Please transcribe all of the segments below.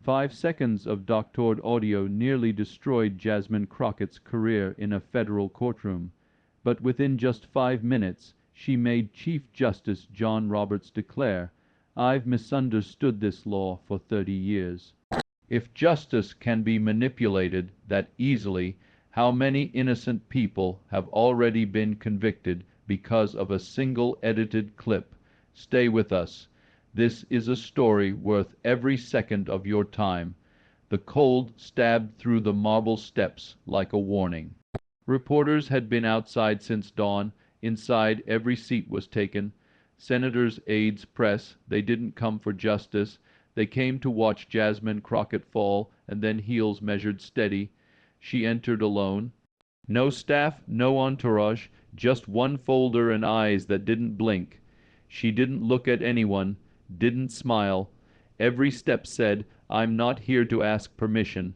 5 seconds of doctored audio nearly destroyed Jasmine Crockett's career in a federal courtroom, but within just 5 minutes she made Chief Justice John Roberts declare, "I've misunderstood this law for 30 years. If justice can be manipulated that easily, how many innocent people have already been convicted because of a single edited clip? Stay with us. This is a story worth every second of your time." The cold stabbed through the marble steps like a warning. Reporters had been outside since dawn. Inside, every seat was taken. Senators, aides, press, they didn't come for justice. They came to watch Jasmine Crockett fall, and then heels measured steady. She entered alone. No staff, no entourage, just one folder and eyes that didn't blink. She didn't look at anyone, didn't smile. Every step said, "I'm not here to ask permission."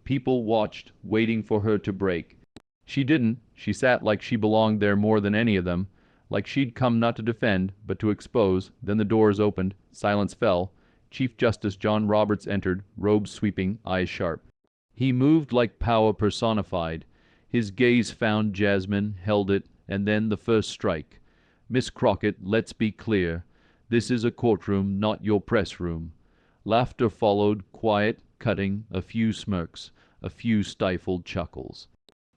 People watched, waiting for her to break. She didn't. She sat like she belonged there more than any of them, like she'd come not to defend, but to expose. Then the doors opened. Silence fell. Chief Justice John Roberts entered, robes sweeping, eyes sharp. He moved like power personified. His gaze found Jasmine, held it, and then the first strike. "Miss Crockett, let's be clear. This is a courtroom, not your press room." Laughter followed, quiet, cutting, a few smirks, a few stifled chuckles.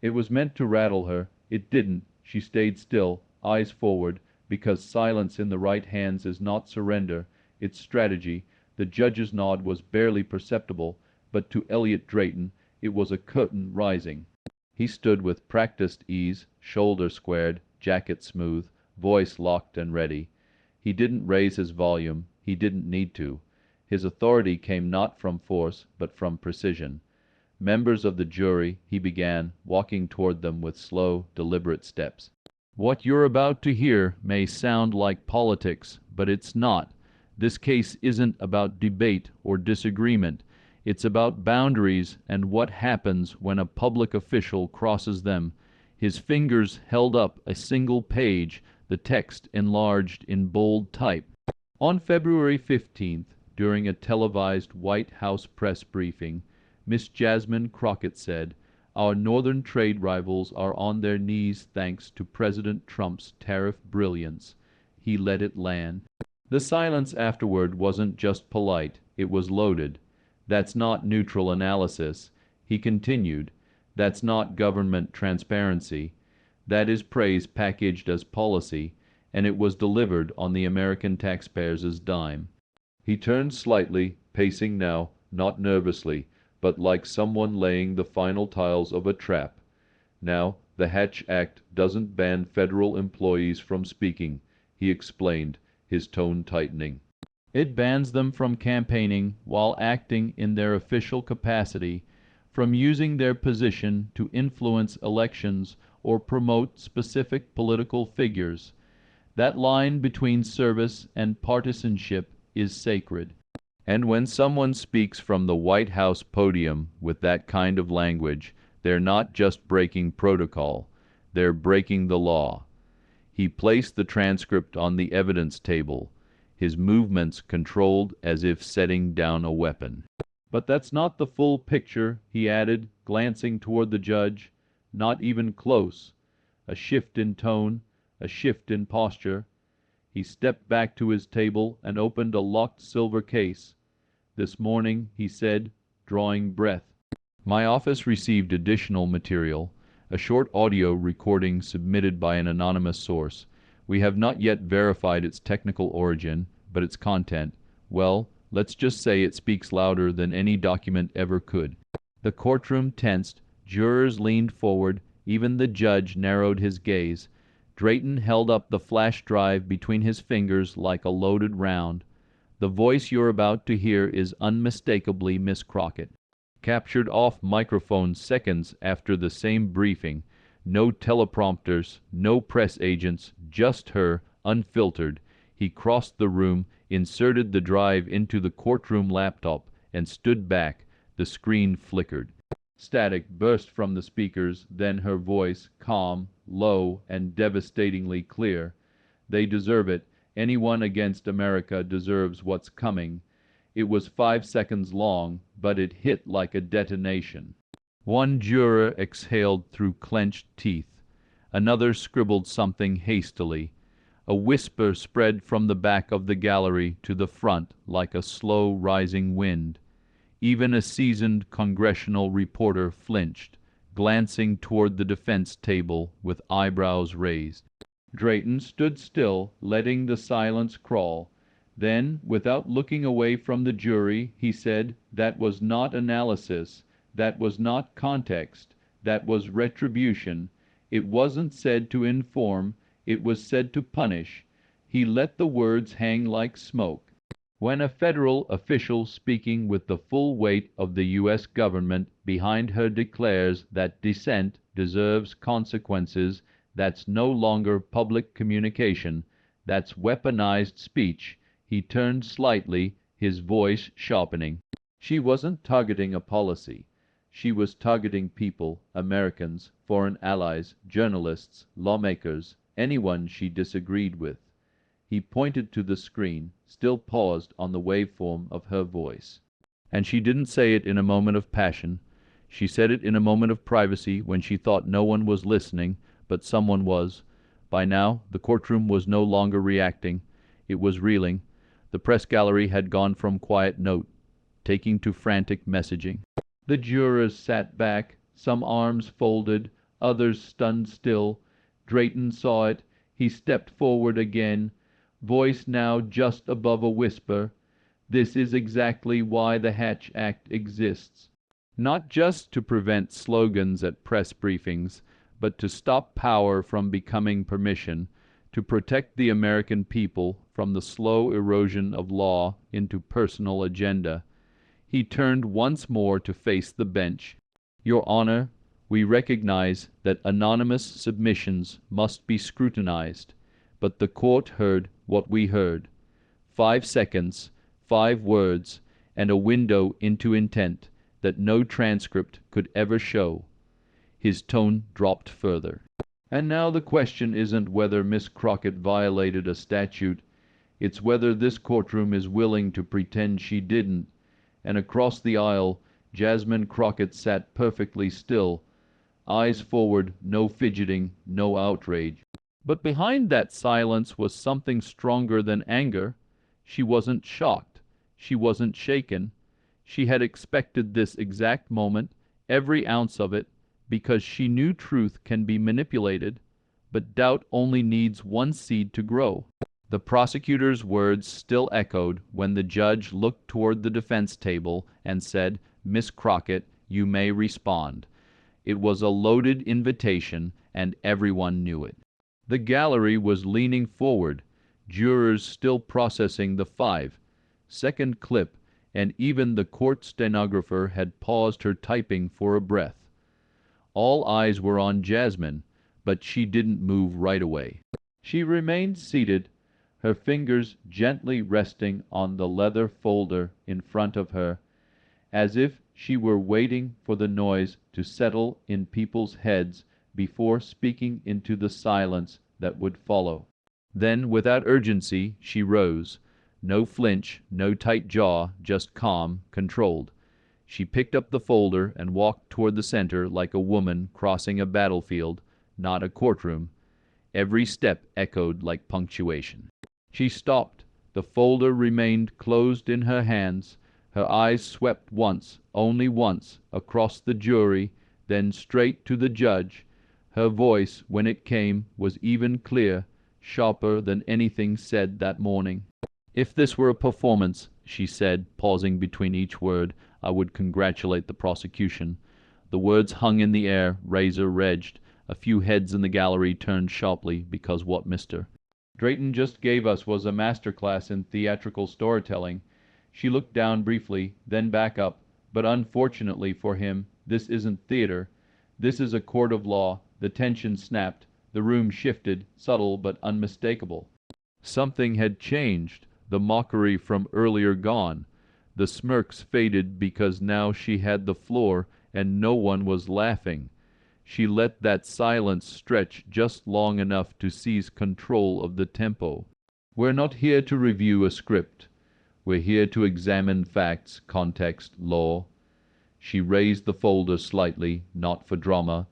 It was meant to rattle her. It didn't. She stayed still, eyes forward, because silence in the right hands is not surrender, it's strategy. The judge's nod was barely perceptible, but to Elliot Drayton it was a curtain rising. He stood with practiced ease, shoulder squared, jacket smooth, voice locked and ready. He didn't raise his volume. He didn't need to. His authority came not from force, but from precision. "Members of the jury," he began, walking toward them with slow, deliberate steps. "What you're about to hear may sound like politics, but it's not. This case isn't about debate or disagreement. It's about boundaries and what happens when a public official crosses them." His fingers held up a single page, the text enlarged in bold type. On February 15th, during a televised White House press briefing, Miss Jasmine Crockett said, "Our northern trade rivals are on their knees thanks to President Trump's tariff brilliance." He let it land. The silence afterward wasn't just polite, it was loaded. "That's not neutral analysis," he continued. "That's not government transparency. That is praise packaged as policy, and it was delivered on the American taxpayers' dime." He turned slightly, pacing now, not nervously, but like someone laying the final tiles of a trap. "Now, the Hatch Act doesn't ban federal employees from speaking," he explained, his tone tightening. "It bans them from campaigning while acting in their official capacity, from using their position to influence elections or promote specific political figures. That line between service and partisanship is sacred. And when someone speaks from the White House podium with that kind of language, they're not just breaking protocol, they're breaking the law." He placed the transcript on the evidence table, his movements controlled as if setting down a weapon. "But that's not the full picture," he added, glancing toward the judge. "Not even close." A shift in tone, a shift in posture. He stepped back to his table and opened a locked silver case. "This morning," he said, drawing breath, "my office received additional material, a short audio recording submitted by an anonymous source. We have not yet verified its technical origin, but its content, well, let's just say it speaks louder than any document ever could." The courtroom tensed, jurors leaned forward, even the judge narrowed his gaze. Drayton held up the flash drive between his fingers like a loaded round. "The voice you're about to hear is unmistakably Miss Crockett. Captured off microphone seconds after the same briefing. No teleprompters, no press agents, just her, unfiltered." He crossed the room, inserted the drive into the courtroom laptop, and stood back. The screen flickered. Static burst from the speakers, then her voice, calm, low, and devastatingly clear. "They deserve it. Anyone against America deserves what's coming. It was 5 seconds long, but it hit like a detonation. One juror exhaled through clenched teeth. Another scribbled something hastily. A whisper spread from the back of the gallery to the front like a slow rising wind. Even a seasoned congressional reporter flinched, glancing toward the defense table with eyebrows raised. Drayton stood still, letting the silence crawl. Then, without looking away from the jury, he said, "That was not analysis. That was not context. That was retribution. It wasn't said to inform. It was said to punish." He let the words hang like smoke. When a federal official speaking with the full weight of the U.S. government behind her declares that dissent deserves consequences, that's no longer public communication, that's weaponized speech. He turned slightly, his voice sharpening. She wasn't targeting a policy. She was targeting people, Americans, foreign allies, journalists, lawmakers, anyone she disagreed with. He pointed to the screen, still paused on the waveform of her voice. And she didn't say it in a moment of passion. She said it in a moment of privacy when she thought no one was listening, but someone was. By now, the courtroom was no longer reacting. It was reeling. The press gallery had gone from quiet note, taking to frantic messaging. The jurors sat back, some arms folded, others stunned still. Drayton saw it. He stepped forward again, voice now just above a whisper. "This is exactly why the Hatch Act exists. Not just to prevent slogans at press briefings, but to stop power from becoming permission, to protect the American people from the slow erosion of law into personal agenda." He turned once more to face the bench. "Your Honor, we recognize that anonymous submissions must be scrutinized, but the court heard what we heard. 5 seconds, 5 words, and a window into intent that no transcript could ever show." His tone dropped further. "And now the question isn't whether Miss Crockett violated a statute. It's whether this courtroom is willing to pretend she didn't." And across the aisle, Jasmine Crockett sat perfectly still, eyes forward, no fidgeting, no outrage. But behind that silence was something stronger than anger. She wasn't shocked. She wasn't shaken. She had expected this exact moment, every ounce of it, because she knew truth can be manipulated, but doubt only needs one seed to grow. The prosecutor's words still echoed when the judge looked toward the defense table and said, "Miss Crockett, you may respond." It was a loaded invitation, and everyone knew it. The gallery was leaning forward, jurors still processing the 5-second clip, and even the court stenographer had paused her typing for a breath. All eyes were on Jasmine, but she didn't move right away. She remained seated, her fingers gently resting on the leather folder in front of her, as if she were waiting for the noise to settle in people's heads before speaking into the silence that would follow. Then, without urgency, she rose. No flinch, no tight jaw, just calm, controlled. She picked up the folder and walked toward the center like a woman crossing a battlefield, not a courtroom. Every step echoed like punctuation. She stopped. The folder remained closed in her hands. Her eyes swept once, only once, across the jury, then straight to the judge. Her voice, when it came, was even clear, sharper than anything said that morning. "If this were a performance," she said, pausing between each word, "I would congratulate the prosecution." The words hung in the air, razor-edged. A few heads in the gallery turned sharply because what Mr. Drayton just gave us was a masterclass in theatrical storytelling. She looked down briefly, then back up. "But unfortunately for him, this isn't theater. This is a court of law." The tension snapped. The room shifted, subtle but unmistakable. Something had changed, the mockery from earlier gone. The smirks faded because now she had the floor and no one was laughing. She let that silence stretch just long enough to seize control of the tempo. "We're not here to review a script. We're here to examine facts, context, law. She raised the folder slightly, not for drama,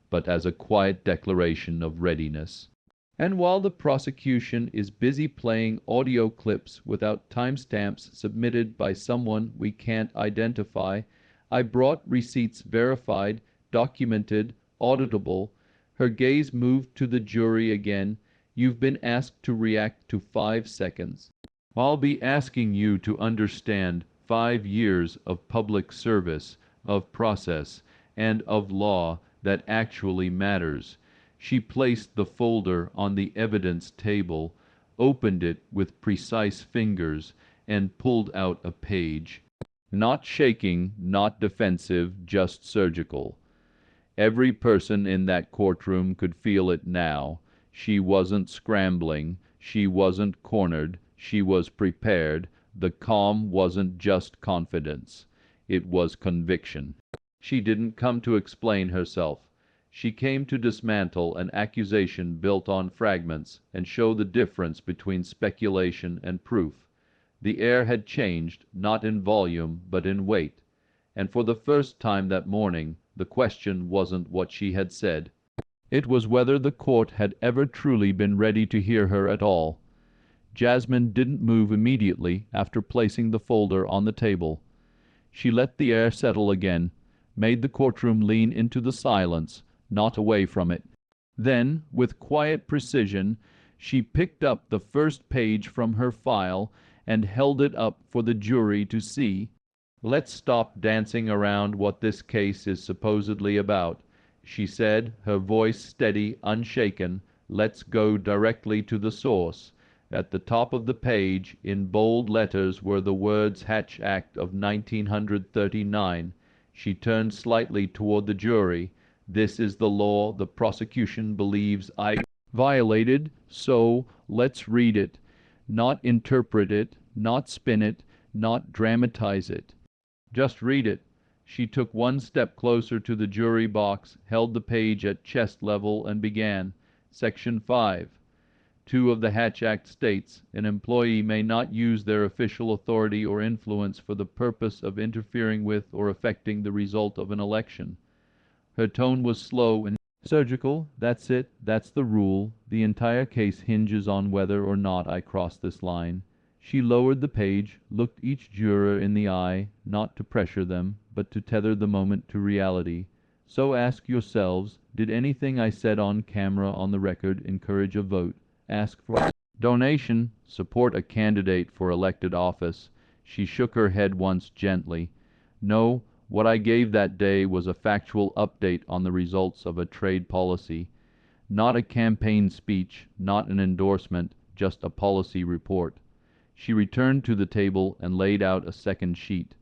but as a quiet declaration of readiness. And while the prosecution is busy playing audio clips without timestamps submitted by someone we can't identify, I brought receipts verified, documented, auditable. Her gaze moved to the jury again. You've been asked to react to 5 seconds. I'll be asking you to understand 5 years of public service, of process, and of law that actually matters. She placed the folder on the evidence table, opened it with precise fingers, and pulled out a page. Not shaking, not defensive, just surgical. Every person in that courtroom could feel it now. She wasn't scrambling. She wasn't cornered. She was prepared. The calm wasn't just confidence. It was conviction. She didn't come to explain herself. She came to dismantle an accusation built on fragments and show the difference between speculation and proof. The air had changed, not in volume, but in weight. And for the first time that morning, the question wasn't what she had said. It was whether the court had ever truly been ready to hear her at all. Jasmine didn't move immediately after placing the folder on the table. She let the air settle again, made the courtroom lean into the silence, not away from it. Then, with quiet precision, she picked up the first page from her file and held it up for the jury to see. "Let's stop dancing around what this case is supposedly about," she said, her voice steady, unshaken. "Let's go directly to the source." At the top of the page, in bold letters, were the words Hatch Act of 1939. She turned slightly toward the jury. "This is the law the prosecution believes I violated, so let's read it. Not interpret it, not spin it, not dramatize it. Just read it." She took one step closer to the jury box, held the page at chest level, and began. Section 5. 2 of the Hatch Act states, "An employee may not use their official authority or influence for the purpose of interfering with or affecting the result of an election." Her tone was slow and surgical. "That's it. That's the rule. The entire case hinges on whether or not I cross this line." She lowered the page, looked each juror in the eye, not to pressure them, but to tether the moment to reality. "So ask yourselves, did anything I said on camera on the record encourage a vote? Ask for donation, support a candidate for elected office." She shook her head once gently. "No, what I gave that day was a factual update on the results of a trade policy. Not a campaign speech, not an endorsement, just a policy report." She returned to the table and laid out a second sheet.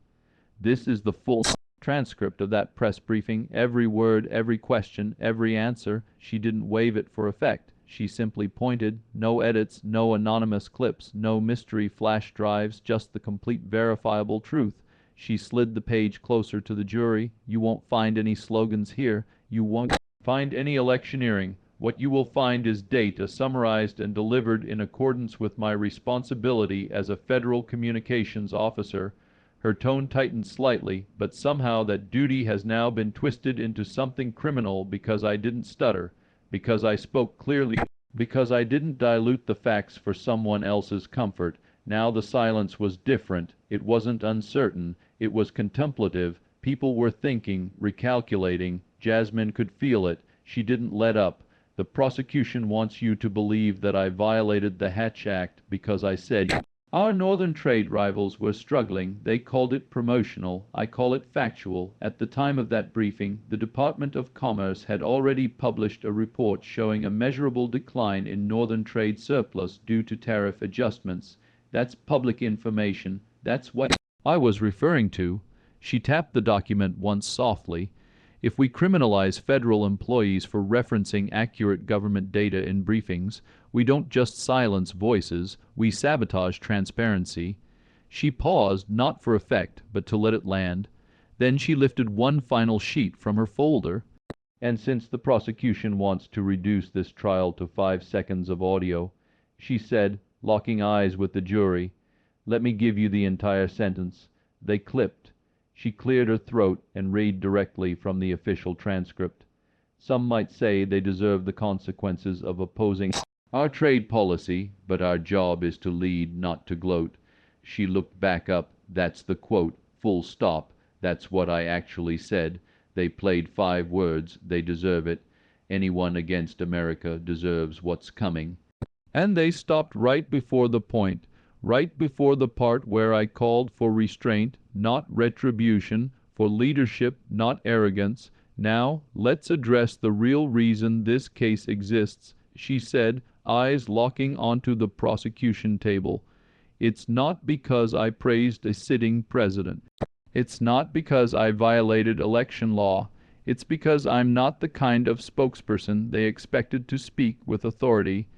"This is the full transcript of that press briefing, every word, every question, every answer." She didn't wave it for effect. She simply pointed. No edits, no anonymous clips, no mystery flash drives, just the complete verifiable truth. She slid the page closer to the jury. "You won't find any slogans here. You won't find any electioneering. What you will find is data summarized and delivered in accordance with my responsibility as a federal communications officer." Her tone tightened slightly, but somehow that duty has now been twisted into something criminal because I didn't stutter, because I spoke clearly, because I didn't dilute the facts for someone else's comfort. Now the silence was different. It wasn't uncertain. It was contemplative. People were thinking, recalculating. Jasmine could feel it. She didn't let up. "The prosecution wants you to believe that I violated the Hatch Act because I said our northern trade rivals were struggling. They called it promotional. I call it factual. At the time of that briefing, the Department of Commerce had already published a report showing a measurable decline in northern trade surplus due to tariff adjustments. That's public information. That's what I was referring to." She tapped the document once softly. "If we criminalize federal employees for referencing accurate government data in briefings, we don't just silence voices, we sabotage transparency." She paused, not for effect, but to let it land. Then she lifted one final sheet from her folder. "And since the prosecution wants to reduce this trial to 5 seconds of audio," she said, locking eyes with the jury, Let me give you the entire sentence. They clipped. She cleared her throat and read directly from the official transcript. Some might say they deserve the consequences of opposing our trade policy, but our job is to lead, not to gloat. She looked back up. That's the quote. Full stop. That's what I actually said. They played 5 words. They deserve it. Anyone against America deserves what's coming. And they stopped right before the point, right before the part where I called for restraint, not retribution, for leadership, not arrogance. Now, let's address the real reason this case exists, she said, eyes locking onto the prosecution table. It's not because I praised a sitting president. It's not because I violated election law. It's because I'm not the kind of spokesperson they expected to speak with authority.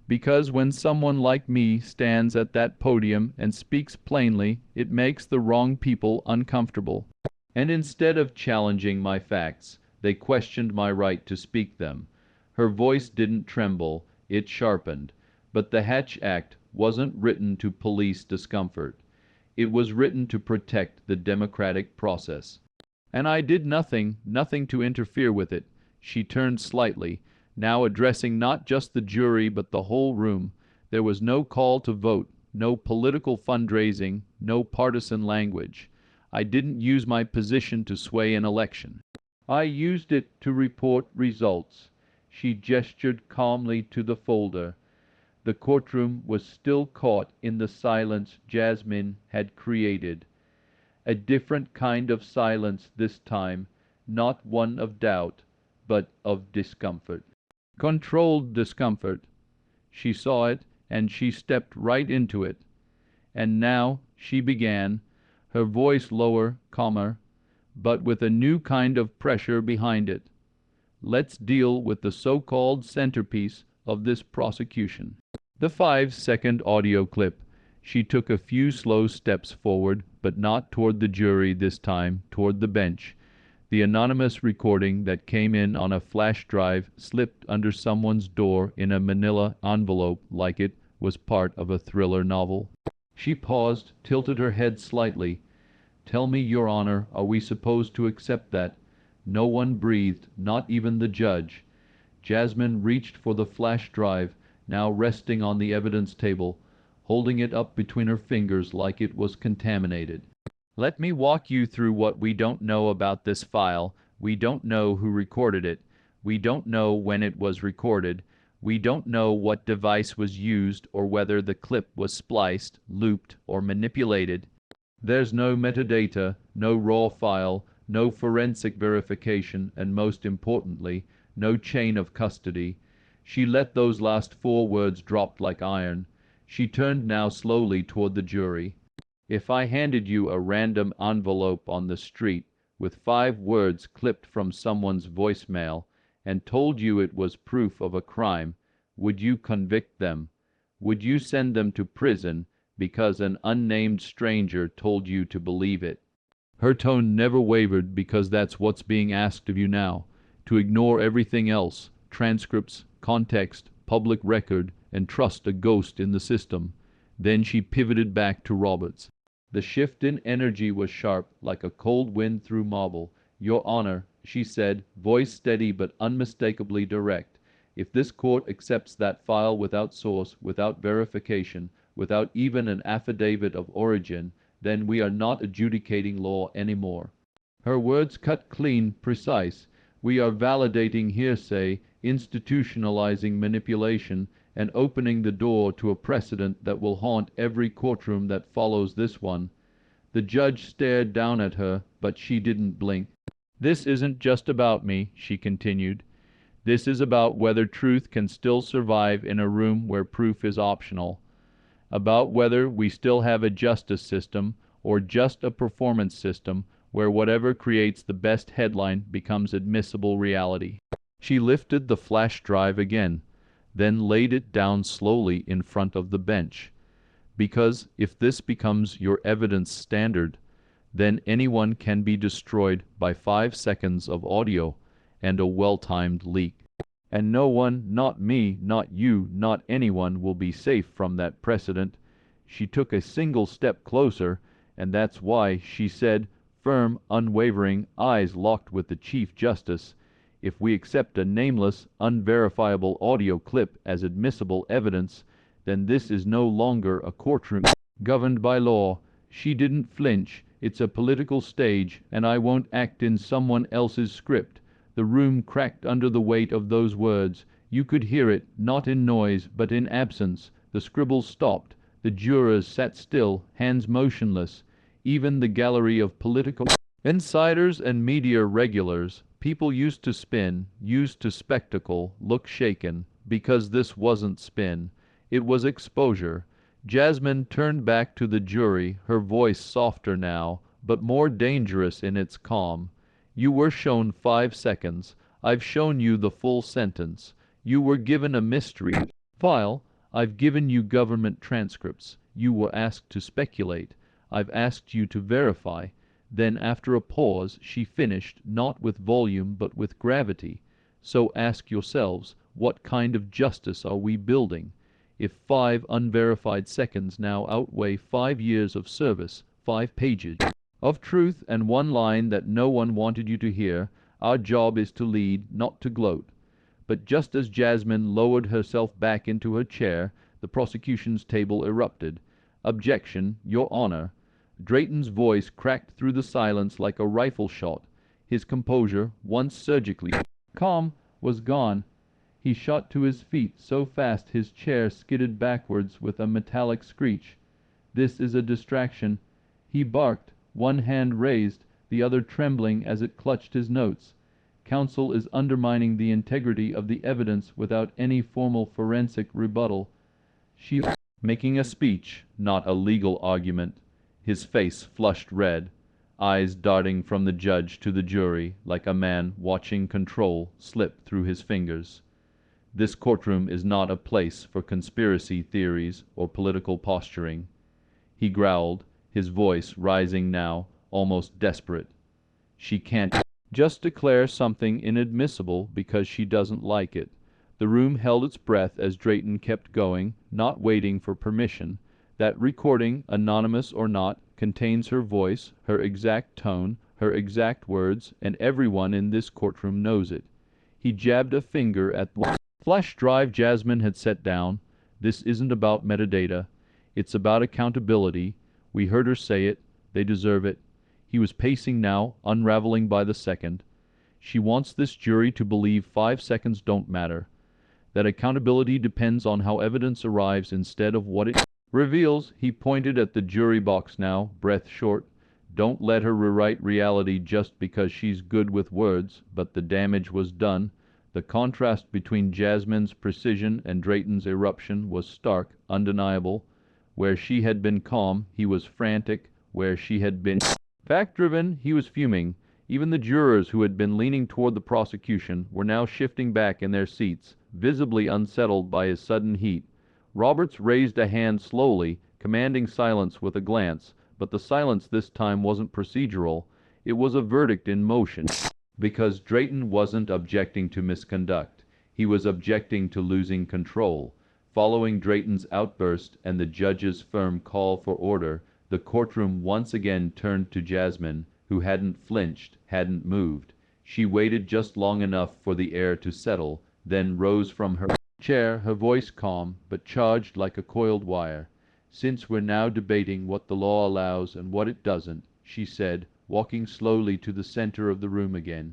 Because when someone like me stands at that podium and speaks plainly, it makes the wrong people uncomfortable. And instead of challenging my facts, they questioned my right to speak them. Her voice didn't tremble, it sharpened. But the Hatch Act wasn't written to police discomfort. It was written to protect the democratic process. And I did nothing to interfere with it. She turned slightly, now addressing not just the jury but the whole room. There was no call to vote, no political fundraising, no partisan language. I didn't use my position to sway an election. I used it to report results. She gestured calmly to the folder. The courtroom was still caught in the silence Jasmine had created. A different kind of silence this time, not one of doubt, but of discomfort. Controlled discomfort. She saw it, and she stepped right into it. And now she began, her voice lower, calmer, but with a new kind of pressure behind it. Let's deal with the so-called centerpiece of this prosecution. The 5-second audio clip. She took a few slow steps forward, but not toward the jury this time, toward the bench. The anonymous recording that came in on a flash drive slipped under someone's door in a manila envelope like it was part of a thriller novel. She paused, tilted her head slightly. Tell me, Your Honor, are we supposed to accept that? No one breathed, not even the judge. Jasmine reached for the flash drive, now resting on the evidence table, holding it up between her fingers like it was contaminated. Let me walk you through what we don't know about this file. We don't know who recorded it. We don't know when it was recorded. We don't know what device was used or whether the clip was spliced, looped, or manipulated. There's no metadata, no raw file, no forensic verification, and most importantly, no chain of custody. She let those last 4 words drop like iron. She turned now slowly toward the jury. If I handed you a random envelope on the street with 5 words clipped from someone's voicemail and told you it was proof of a crime, would you convict them? Would you send them to prison because an unnamed stranger told you to believe it? Her tone never wavered because that's what's being asked of you now, to ignore everything else, transcripts, context, public record, and trust a ghost in the system. Then she pivoted back to Roberts. The shift in energy was sharp, like a cold wind through marble. Your Honor, she said, voice steady but unmistakably direct, if this court accepts that file without source, without verification, without even an affidavit of origin, then we are not adjudicating law anymore. Her words cut clean, precise. We are validating hearsay, institutionalizing manipulation, and opening the door to a precedent that will haunt every courtroom that follows this one. The judge stared down at her, but she didn't blink. This isn't just about me, she continued. This is about whether truth can still survive in a room where proof is optional. About whether we still have a justice system or just a performance system where whatever creates the best headline becomes admissible reality. She lifted the flash drive again, then laid it down slowly in front of the bench. Because if this becomes your evidence standard, then anyone can be destroyed by 5 seconds of audio and a well-timed leak. And no one, not me, not you, not anyone, will be safe from that precedent. She took a single step closer, and that's why she said, firm, unwavering, eyes locked with the Chief Justice, "If we accept a nameless, unverifiable audio clip as admissible evidence, then this is no longer a courtroom governed by law. She didn't flinch. It's a political stage, and I won't act in someone else's script." The room cracked under the weight of those words. You could hear it, not in noise, but in absence. The scribbles stopped. The jurors sat still, hands motionless. Even the gallery of political insiders and media regulars, people used to spin, used to spectacle, look shaken, because this wasn't spin. It was exposure. Jasmine turned back to the jury, her voice softer now, but more dangerous in its calm. "You were shown 5 seconds. I've shown you the full sentence. You were given a mystery file. I've given you government transcripts. You were asked to speculate. I've asked you to verify." Then, after a pause, she finished, not with volume but with gravity. "So ask yourselves, what kind of justice are we building? If 5 unverified seconds now outweigh 5 years of service, 5 pages of truth, and 1 line that no one wanted you to hear, our job is to lead, not to gloat." But just as Jasmine lowered herself back into her chair, the prosecution's table erupted. "Objection, Your Honor." Drayton's voice cracked through the silence like a rifle shot. His composure, once surgically calm, was gone. He shot to his feet so fast his chair skidded backwards with a metallic screech. "This is a distraction," he barked, one hand raised, the other trembling as it clutched his notes. "Counsel is undermining the integrity of the evidence without any formal forensic rebuttal." She was making a speech, not a legal argument. His face flushed red, eyes darting from the judge to the jury like a man watching control slip through his fingers. "This courtroom is not a place for conspiracy theories or political posturing," he growled, his voice rising now, almost desperate. "She can't just declare something inadmissible because she doesn't like it." The room held its breath as Drayton kept going, not waiting for permission. "That recording, anonymous or not, contains her voice, her exact tone, her exact words, and everyone in this courtroom knows it." He jabbed a finger at the flash drive Jasmine had set down. "This isn't about metadata. It's about accountability. We heard her say it. They deserve it." He was pacing now, unraveling by the second. "She wants this jury to believe 5 seconds don't matter. That accountability depends on how evidence arrives instead of what it reveals." He pointed at the jury box now, breath short. "Don't let her rewrite reality just because she's good with words." But the damage was done. The contrast between Jasmine's precision and Drayton's eruption was stark, undeniable. Where she had been calm, he was frantic. Where she had been fact-driven, he was fuming. Even the jurors who had been leaning toward the prosecution were now shifting back in their seats, visibly unsettled by his sudden heat. Roberts raised a hand slowly, commanding silence with a glance, but the silence this time wasn't procedural. It was a verdict in motion. Because Drayton wasn't objecting to misconduct. He was objecting to losing control. Following Drayton's outburst and the judge's firm call for order, the courtroom once again turned to Jasmine, who hadn't flinched, hadn't moved. She waited just long enough for the air to settle, then rose from her chair, her voice calm, but charged like a coiled wire. "Since we're now debating what the law allows and what it doesn't," she said, walking slowly to the center of the room again,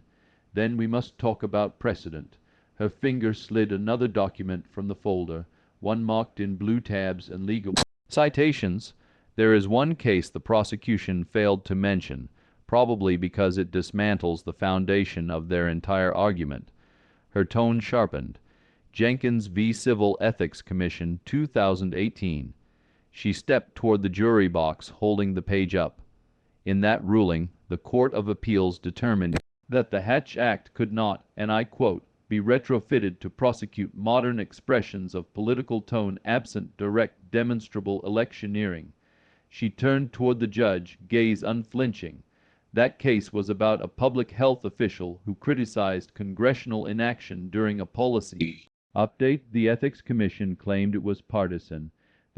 "then we must talk about precedent." Her finger slid another document from the folder, one marked in blue tabs and legal citations. "There is one case the prosecution failed to mention, probably because it dismantles the foundation of their entire argument." Her tone sharpened. "Jenkins v. Civil Ethics Commission, 2018. She stepped toward the jury box, holding the page up. "In that ruling, the Court of Appeals determined that the Hatch Act could not, and I quote, be retrofitted to prosecute modern expressions of political tone absent direct demonstrable electioneering." She turned toward the judge, gaze unflinching. "That case was about a public health official who criticized congressional inaction during a policy update. The Ethics Commission claimed it was partisan.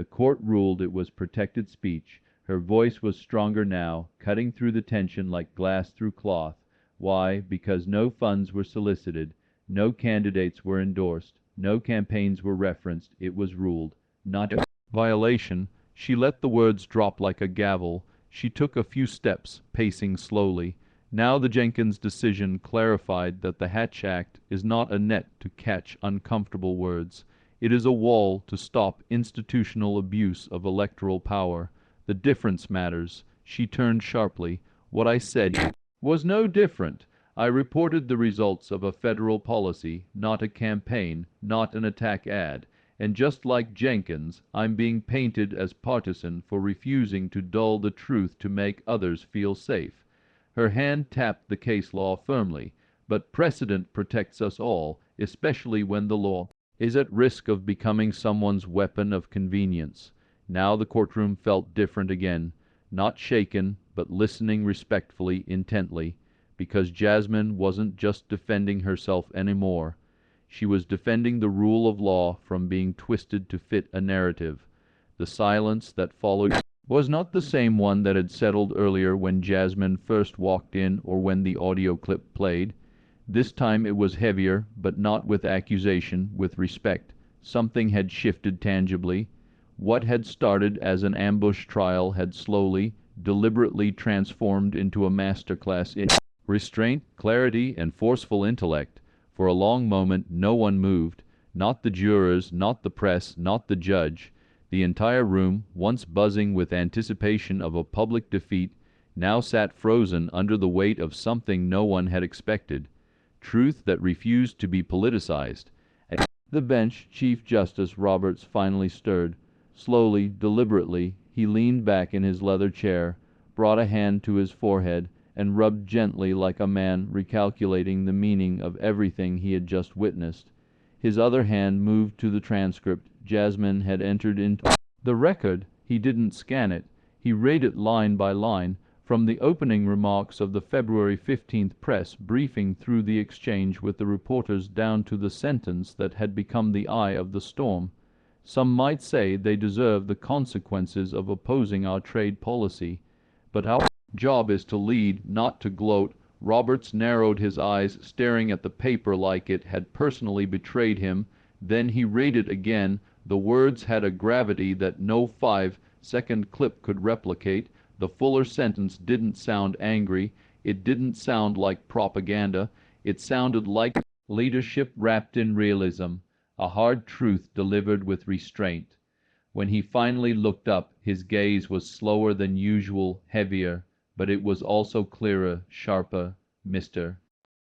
The court ruled it was protected speech. Her voice was stronger now, cutting through the tension like glass through cloth. Why? Because no funds were solicited, no candidates were endorsed, no campaigns were referenced. It was ruled not a violation. She let the words drop like a gavel. She took a few steps, pacing slowly. Now the Jenkins decision clarified that the Hatch Act is not a net to catch uncomfortable words. It is a wall to stop institutional abuse of electoral power. The difference matters. She turned sharply. What I said was no different. I reported the results of a federal policy, not a campaign, not an attack ad. And just like Jenkins, I'm being painted as partisan for refusing to dull the truth to make others feel safe. Her hand tapped the case law firmly, but precedent protects us all, especially when the law is at risk of becoming someone's weapon of convenience. Now the courtroom felt different again, not shaken, but listening respectfully, intently, because Jasmine wasn't just defending herself anymore. She was defending the rule of law from being twisted to fit a narrative. The silence that followed was not the same one that had settled earlier when Jasmine first walked in or when the audio clip played. This time it was heavier, but not with accusation, with respect. Something had shifted tangibly. What had started as an ambush trial had slowly, deliberately transformed into a masterclass in restraint, clarity, and forceful intellect. For a long moment no one moved, not the jurors, not the press, not the judge. The entire room, once buzzing with anticipation of a public defeat, now sat frozen under the weight of something no one had expected. Truth that refused to be politicized. At the bench, Chief Justice Roberts finally stirred. Slowly, deliberately, he leaned back in his leather chair, brought a hand to his forehead, and rubbed gently like a man recalculating the meaning of everything he had just witnessed. His other hand moved to the transcript Jasmine had entered into the record. He didn't scan it. He read it line by line, from the opening remarks of the February 15th press briefing through the exchange with the reporters down to the sentence that had become the eye of the storm. Some might say they deserve the consequences of opposing our trade policy. But our job is to lead, not to gloat. Roberts narrowed his eyes, staring at the paper like it had personally betrayed him. Then he read it again. The words had a gravity that no 5-second clip could replicate. The fuller sentence didn't sound angry. It didn't sound like propaganda. It sounded like leadership wrapped in realism, a hard truth delivered with restraint. When he finally looked up, his gaze was slower than usual, heavier, but it was also clearer, sharper. "Mr.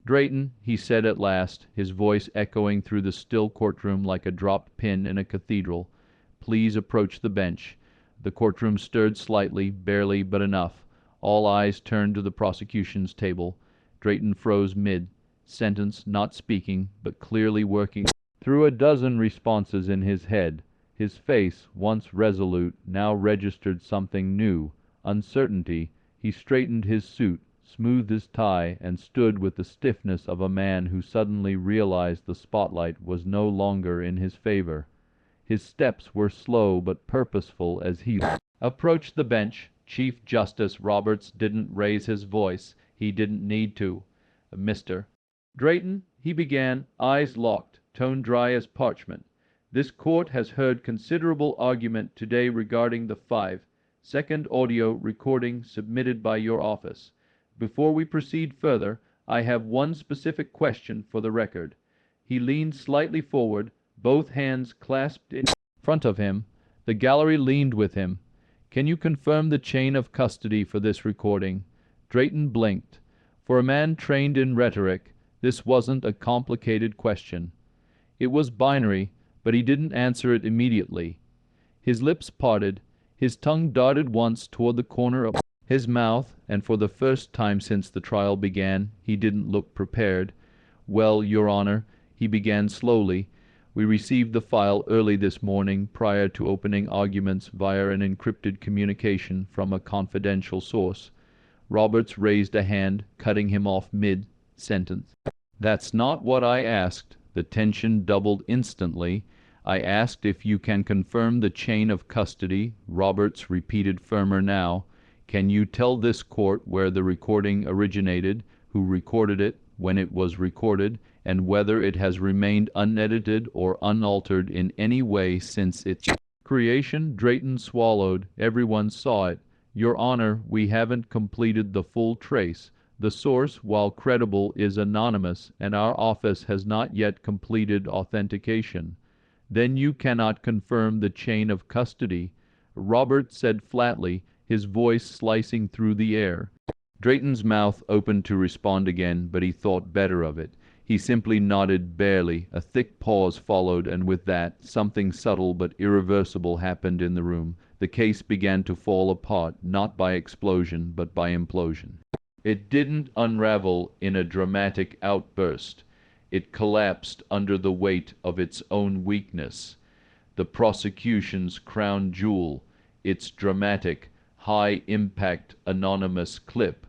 Drayton," he said at last, his voice echoing through the still courtroom like a dropped pin in a cathedral, "please approach the bench." The courtroom stirred slightly, barely, but enough. All eyes turned to the prosecution's table. Drayton froze mid-sentence, not speaking, but clearly working through a dozen responses in his head. His face, once resolute, now registered something new, uncertainty. He straightened his suit, smoothed his tie, and stood with the stiffness of a man who suddenly realized the spotlight was no longer in his favor. His steps were slow but purposeful as he approached the bench. Chief Justice Roberts didn't raise his voice. He didn't need to. "Mr. Drayton," he began, eyes locked, tone dry as parchment. "This court has heard considerable argument today regarding the 5-second audio recording submitted by your office. Before we proceed further, I have one specific question for the record." He leaned slightly forward, both hands clasped in front of him. The gallery leaned with him. "Can you confirm the chain of custody for this recording?" Drayton blinked. For a man trained in rhetoric, this wasn't a complicated question. It was binary, but he didn't answer it immediately. His lips parted. His tongue darted once toward the corner of his mouth, and for the first time since the trial began, he didn't look prepared. "Well, Your Honor," he began slowly, "we received the file early this morning prior to opening arguments via an encrypted communication from a confidential source." Roberts raised a hand, cutting him off mid-sentence. "That's not what I asked." The tension doubled instantly. I asked if you can confirm the chain of custody. Roberts repeated firmer now. Can you tell this court where the recording originated, who recorded it, when it was recorded, and whether it has remained unedited or unaltered in any way since its creation? Drayton swallowed. Everyone saw it. Your Honor, we haven't completed the full trace. The source, while credible, is anonymous, and our office has not yet completed authentication. Then you cannot confirm the chain of custody, Robert said flatly, his voice slicing through the air. Drayton's mouth opened to respond again, but he thought better of it. He simply nodded barely. A thick pause followed, and with that, something subtle but irreversible happened in the room. The case began to fall apart, not by explosion, but by implosion. It didn't unravel in a dramatic outburst. It collapsed under the weight of its own weakness. The prosecution's crown jewel, its dramatic, high-impact anonymous clip,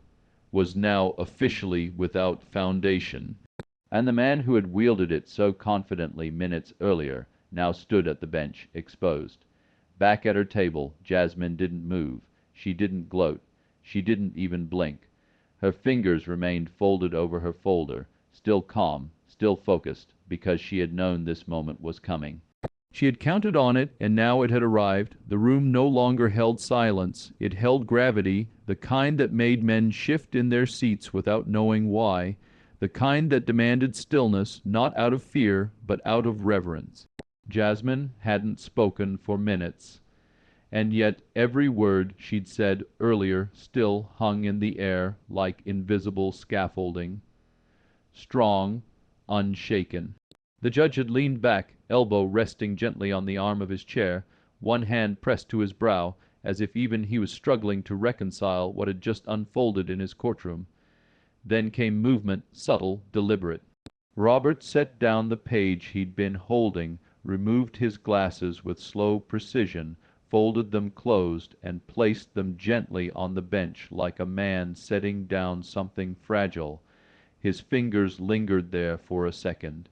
was now officially without foundation. And the man who had wielded it so confidently minutes earlier now stood at the bench, exposed. Back at her table, Jasmine didn't move. She didn't gloat. She didn't even blink. Her fingers remained folded over her folder, still calm, still focused, because she had known this moment was coming. She had counted on it, and now it had arrived. The room no longer held silence. It held gravity, the kind that made men shift in their seats without knowing why, the kind that demanded stillness, not out of fear, but out of reverence. Jasmine hadn't spoken for minutes, and yet every word she'd said earlier still hung in the air like invisible scaffolding. Strong, unshaken. The judge had leaned back, elbow resting gently on the arm of his chair, one hand pressed to his brow, as if even he was struggling to reconcile what had just unfolded in his courtroom. Then came movement, subtle, deliberate. Robert set down the page he'd been holding, removed his glasses with slow precision, folded them closed, and placed them gently on the bench like a man setting down something fragile. His fingers lingered there for a second.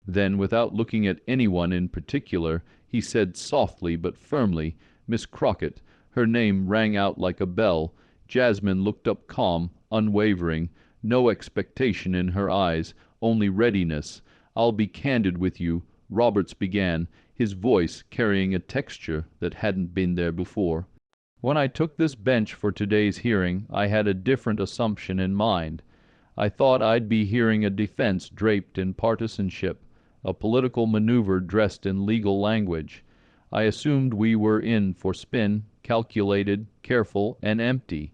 Then, without looking at anyone in particular, he said softly but firmly, "Miss Crockett." Her name rang out like a bell. Jasmine looked up calm, unwavering, no expectation in her eyes, only readiness. "I'll be candid with you," Roberts began, his voice carrying a texture that hadn't been there before. "When I took this bench for today's hearing, I had a different assumption in mind. I thought I'd be hearing a defense draped in partisanship, a political maneuver dressed in legal language. I assumed we were in for spin, calculated, careful, and empty."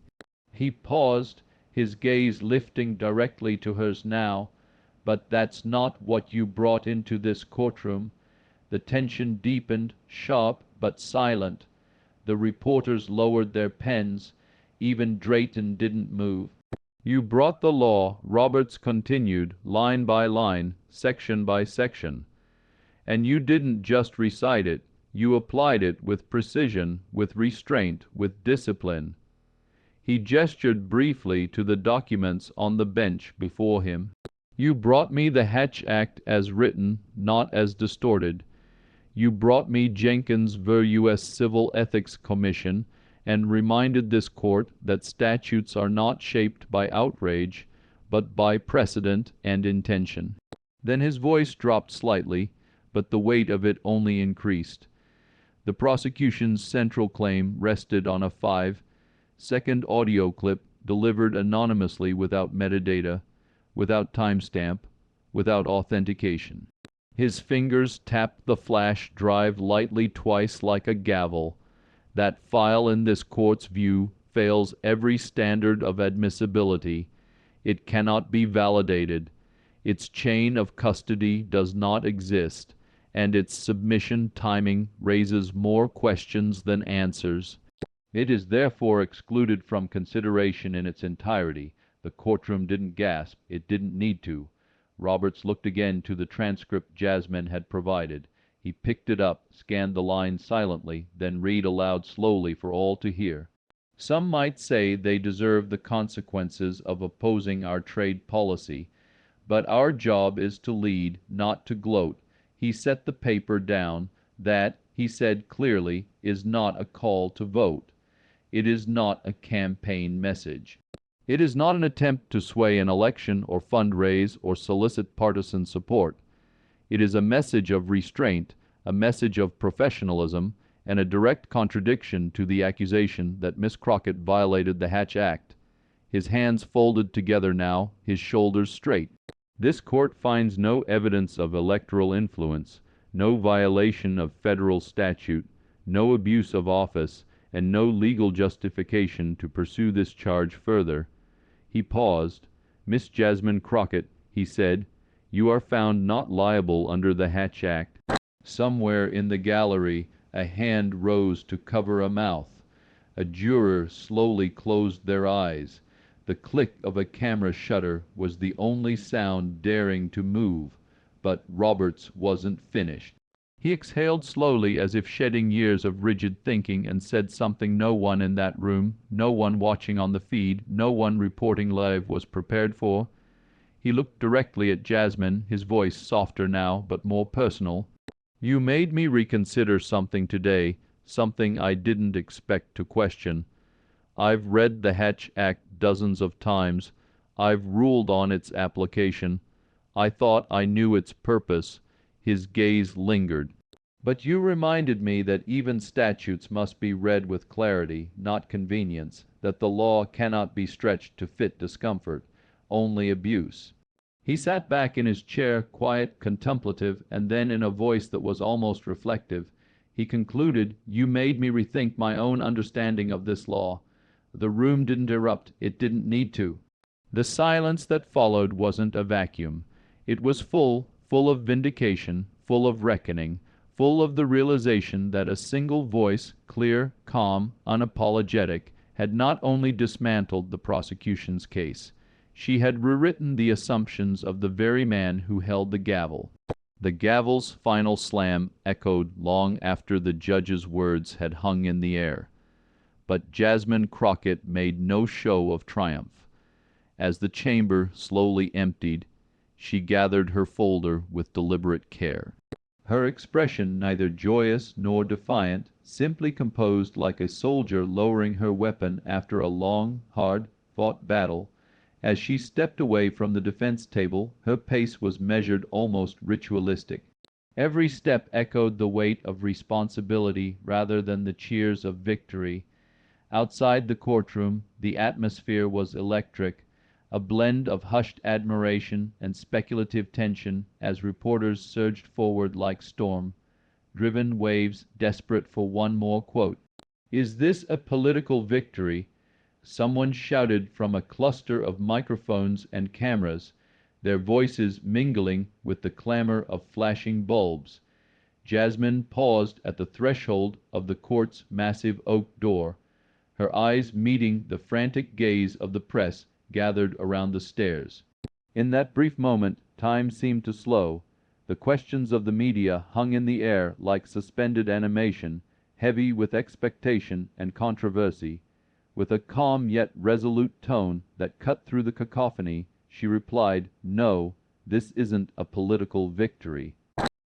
He paused, his gaze lifting directly to hers now. "But that's not what you brought into this courtroom." The tension deepened, sharp but silent. The reporters lowered their pens. Even Drayton didn't move. "You brought the law," Roberts continued, line by line, section by section. "And you didn't just recite it. You applied it with precision, with restraint, with discipline." He gestured briefly to the documents on the bench before him. "You brought me the Hatch Act as written, not as distorted. You brought me Jenkins v. U.S. Civil Ethics Commission, and reminded this court that statutes are not shaped by outrage, but by precedent and intention." Then his voice dropped slightly, but the weight of it only increased. The prosecution's central claim rested on a 5-second audio clip delivered anonymously without metadata, without timestamp, without authentication. His fingers tapped the flash drive lightly twice like a gavel. That file in this court's view fails every standard of admissibility. It cannot be validated. Its chain of custody does not exist, and its submission timing raises more questions than answers. It is therefore excluded from consideration in its entirety. The courtroom didn't gasp. It didn't need to. Roberts looked again to the transcript Jasmine had provided. He picked it up, scanned the lines silently, then read aloud slowly for all to hear. "Some might say they deserve the consequences of opposing our trade policy, but our job is to lead, not to gloat." He set the paper down, That, he said clearly, is not a call to vote. It is not a campaign message. It is not an attempt to sway an election or fundraise or solicit partisan support. It is a message of restraint, a message of professionalism, and a direct contradiction to the accusation that Miss Crockett violated the Hatch Act. His hands folded together now, his shoulders straight. This court finds no evidence of electoral influence, no violation of federal statute, no abuse of office, and no legal justification to pursue this charge further. He paused. Miss Jasmine Crockett, he said, you are found not liable under the Hatch Act. Somewhere in the gallery a hand rose to cover a mouth. A juror slowly closed their eyes. The click of a camera shutter was the only sound daring to move, but Roberts wasn't finished. He exhaled slowly as if shedding years of rigid thinking and said something no one in that room, no one watching on the feed, no one reporting live was prepared for. He looked directly at Jasmine, his voice softer now but more personal. You made me reconsider something today, something I didn't expect to question. I've read the Hatch Act dozens of times. I've ruled on its application. I thought I knew its purpose. His gaze lingered. But you reminded me that even statutes must be read with clarity, not convenience, that the law cannot be stretched to fit discomfort, only abuse. He sat back in his chair, quiet, contemplative, and then in a voice that was almost reflective, he concluded, you made me rethink my own understanding of this law. The room didn't erupt. It didn't need to. The silence that followed wasn't a vacuum. It was full of vindication, full of reckoning, full of the realization that a single voice, clear, calm, unapologetic, had not only dismantled the prosecution's case. She had rewritten the assumptions of the very man who held the gavel. The gavel's final slam echoed long after the judge's words had hung in the air. But Jasmine Crockett made no show of triumph. As the chamber slowly emptied, she gathered her folder with deliberate care. Her expression neither joyous nor defiant, simply composed like a soldier lowering her weapon after a long, hard-fought battle. As she stepped away from the defense table, her pace was measured almost ritualistic. Every step echoed the weight of responsibility rather than the cheers of victory. Outside the courtroom, the atmosphere was electric, a blend of hushed admiration and speculative tension as reporters surged forward like storm-driven waves desperate for one more quote. Is this a political victory? Someone shouted from a cluster of microphones and cameras, their voices mingling with the clamor of flashing bulbs. Jasmine paused at the threshold of the court's massive oak door, her eyes meeting the frantic gaze of the press gathered around the stairs. In that brief moment, time seemed to slow. The questions of the media hung in the air like suspended animation, heavy with expectation and controversy. With a calm yet resolute tone that cut through the cacophony, she replied, "No, this isn't a political victory."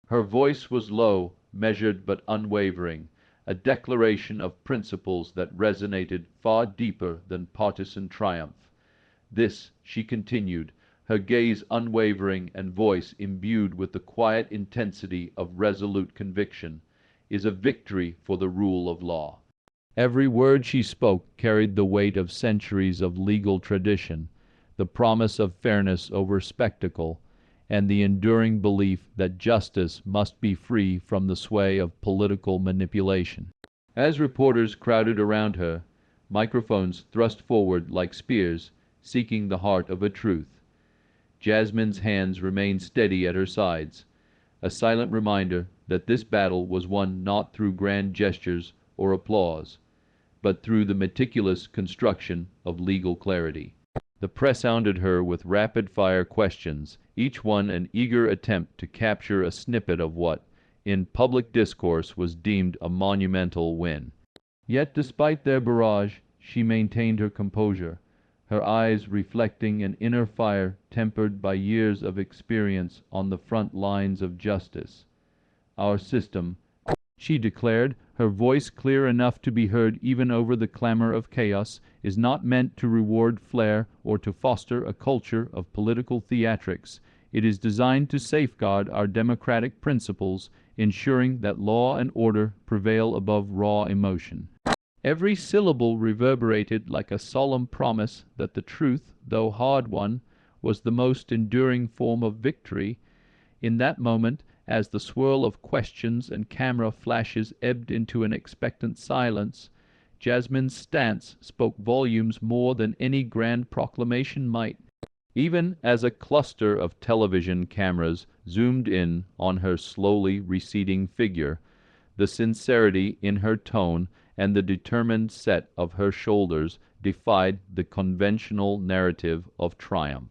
Her voice was low, measured but unwavering, a declaration of principles that resonated far deeper than partisan triumph. This, she continued, her gaze unwavering and voice imbued with the quiet intensity of resolute conviction, is a victory for the rule of law. Every word she spoke carried the weight of centuries of legal tradition, the promise of fairness over spectacle, and the enduring belief that justice must be free from the sway of political manipulation. As reporters crowded around her, microphones thrust forward like spears, seeking the heart of a truth. Jasmine's hands remained steady at her sides, a silent reminder that this battle was won not through grand gestures or applause, but through the meticulous construction of legal clarity. The press hounded her with rapid-fire questions, each one an eager attempt to capture a snippet of what, in public discourse, was deemed a monumental win. Yet despite their barrage, she maintained her composure, her eyes reflecting an inner fire tempered by years of experience on the front lines of justice. Our system, she declared, her voice clear enough to be heard even over the clamor of chaos, is not meant to reward flair or to foster a culture of political theatrics. It is designed to safeguard our democratic principles, ensuring that law and order prevail above raw emotion. Every syllable reverberated like a solemn promise that the truth, though hard one, was the most enduring form of victory. In that moment, as the swirl of questions and camera flashes ebbed into an expectant silence, Jasmine's stance spoke volumes more than any grand proclamation might. Even as a cluster of television cameras zoomed in on her slowly receding figure, the sincerity in her tone and the determined set of her shoulders defied the conventional narrative of triumph.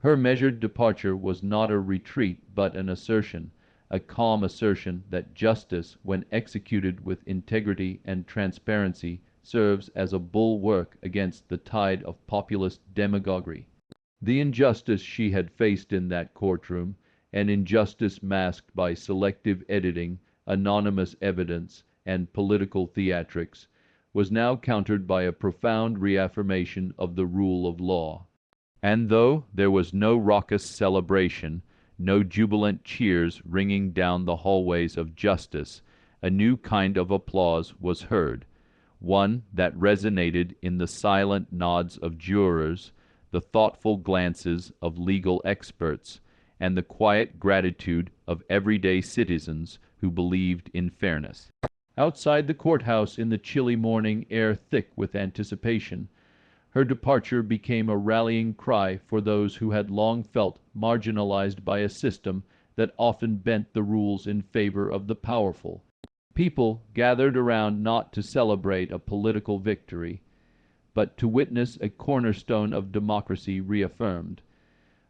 Her measured departure was not a retreat but an assertion, a calm assertion that justice, when executed with integrity and transparency, serves as a bulwark against the tide of populist demagoguery. The injustice she had faced in that courtroom, an injustice masked by selective editing, anonymous evidence, and political theatrics, was now countered by a profound reaffirmation of the rule of law. And though there was no raucous celebration, no jubilant cheers ringing down the hallways of justice, a new kind of applause was heard, one that resonated in the silent nods of jurors, the thoughtful glances of legal experts, and the quiet gratitude of everyday citizens who believed in fairness. Outside the courthouse in the chilly morning air thick with anticipation, her departure became a rallying cry for those who had long felt marginalized by a system that often bent the rules in favor of the powerful. People gathered around not to celebrate a political victory, but to witness a cornerstone of democracy reaffirmed,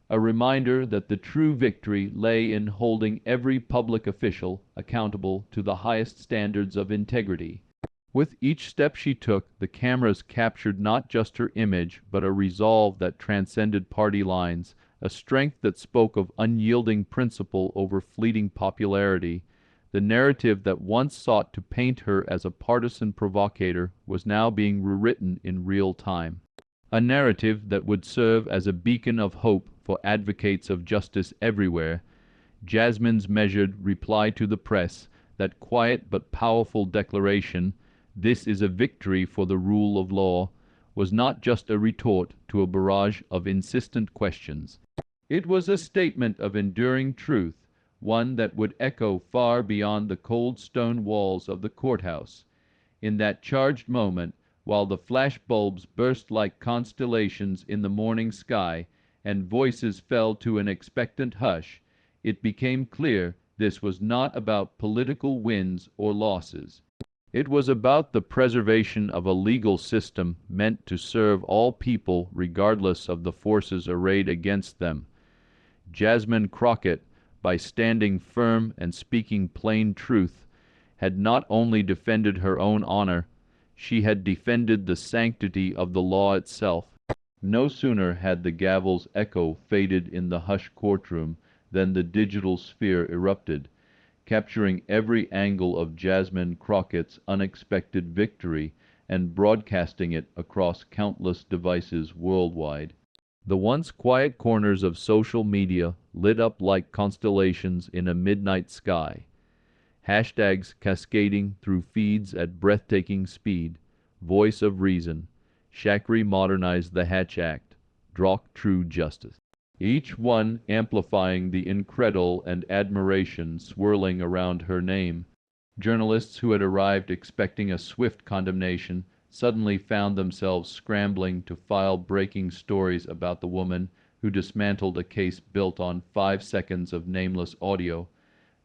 a reminder that the true victory lay in holding every public official accountable to the highest standards of integrity. With each step she took, the cameras captured not just her image, but a resolve that transcended party lines, a strength that spoke of unyielding principle over fleeting popularity. The narrative that once sought to paint her as a partisan provocateur was now being rewritten in real time. A narrative that would serve as a beacon of hope for advocates of justice everywhere. Jasmine's measured reply to the press, that quiet but powerful declaration, "This is a victory for the rule of law," was not just a retort to a barrage of insistent questions. It was a statement of enduring truth, one that would echo far beyond the cold stone walls of the courthouse. In that charged moment, while the flash bulbs burst like constellations in the morning sky, and voices fell to an expectant hush, it became clear this was not about political wins or losses. It was about the preservation of a legal system meant to serve all people regardless of the forces arrayed against them. Jasmine Crockett, by standing firm and speaking plain truth, had not only defended her own honor, she had defended the sanctity of the law itself. No sooner had the gavel's echo faded in the hushed courtroom than the digital sphere erupted, capturing every angle of Jasmine Crockett's unexpected victory and broadcasting it across countless devices worldwide. The once quiet corners of social media lit up like constellations in a midnight sky. Hashtags cascading through feeds at breathtaking speed. Voice of reason. Shakri modernized the Hatch Act. Drock true justice. Each one amplifying the incredul and admiration swirling around her name. Journalists who had arrived expecting a swift condemnation suddenly found themselves scrambling to file breaking stories about the woman who dismantled a case built on 5 seconds of nameless audio,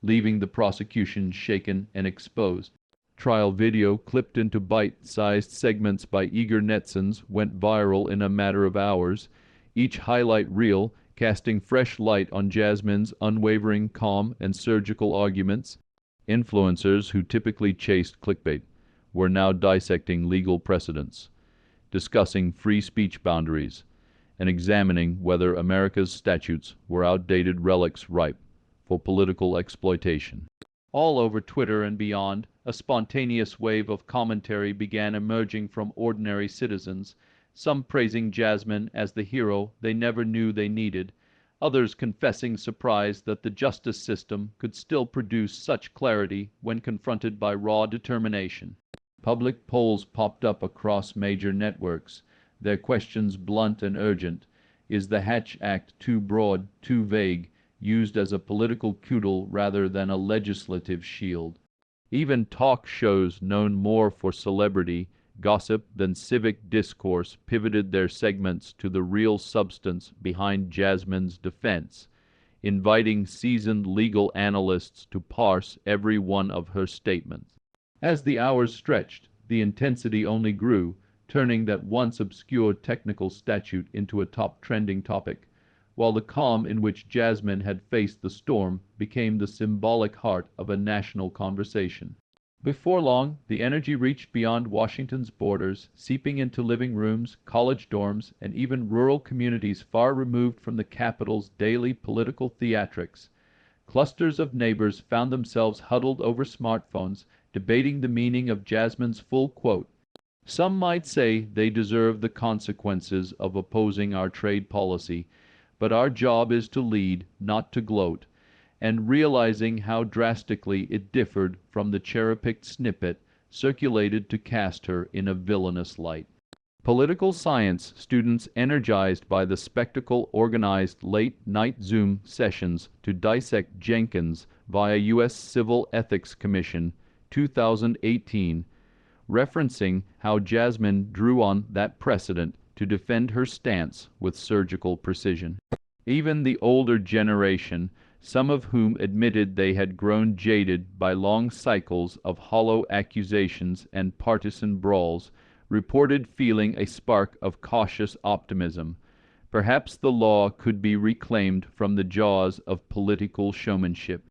leaving the prosecution shaken and exposed. Trial video clipped into bite-sized segments by eager netizens went viral in a matter of hours, each highlight reel casting fresh light on Jasmine's unwavering calm and surgical arguments. Influencers who typically chased clickbait were now dissecting legal precedents, discussing free speech boundaries, and examining whether America's statutes were outdated relics ripe for political exploitation. All over Twitter and beyond, a spontaneous wave of commentary began emerging from ordinary citizens, some praising Jasmine as the hero they never knew they needed, others confessing surprise that the justice system could still produce such clarity when confronted by raw determination. Public polls popped up across major networks, their questions blunt and urgent. Is the Hatch Act too broad, too vague, used as a political cudgel rather than a legislative shield? Even talk shows known more for celebrity gossip than civic discourse pivoted their segments to the real substance behind Jasmine's defense, inviting seasoned legal analysts to parse every one of her statements. As the hours stretched, the intensity only grew, turning that once obscure technical statute into a top trending topic, while the calm in which Jasmine had faced the storm became the symbolic heart of a national conversation. Before long, the energy reached beyond Washington's borders, seeping into living rooms, college dorms, and even rural communities far removed from the capital's daily political theatrics. Clusters of neighbors found themselves huddled over smartphones, debating the meaning of Jasmine's full quote. Some might say they deserve the consequences of opposing our trade policy, but our job is to lead, not to gloat, and realizing how drastically it differed from the cherry-picked snippet circulated to cast her in a villainous light. Political science students energized by the spectacle organized late-night Zoom sessions to dissect Jenkins via U.S. Civil Ethics Commission 2018, referencing how Jasmine drew on that precedent to defend her stance with surgical precision. Even the older generation, some of whom admitted they had grown jaded by long cycles of hollow accusations and partisan brawls, reported feeling a spark of cautious optimism. Perhaps the law could be reclaimed from the jaws of political showmanship.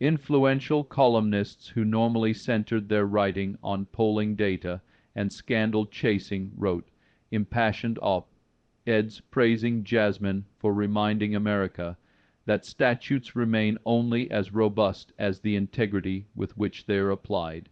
Influential columnists who normally centered their writing on polling data and scandal chasing wrote impassioned op-eds praising Jasmine for reminding America that statutes remain only as robust as the integrity with which they are applied.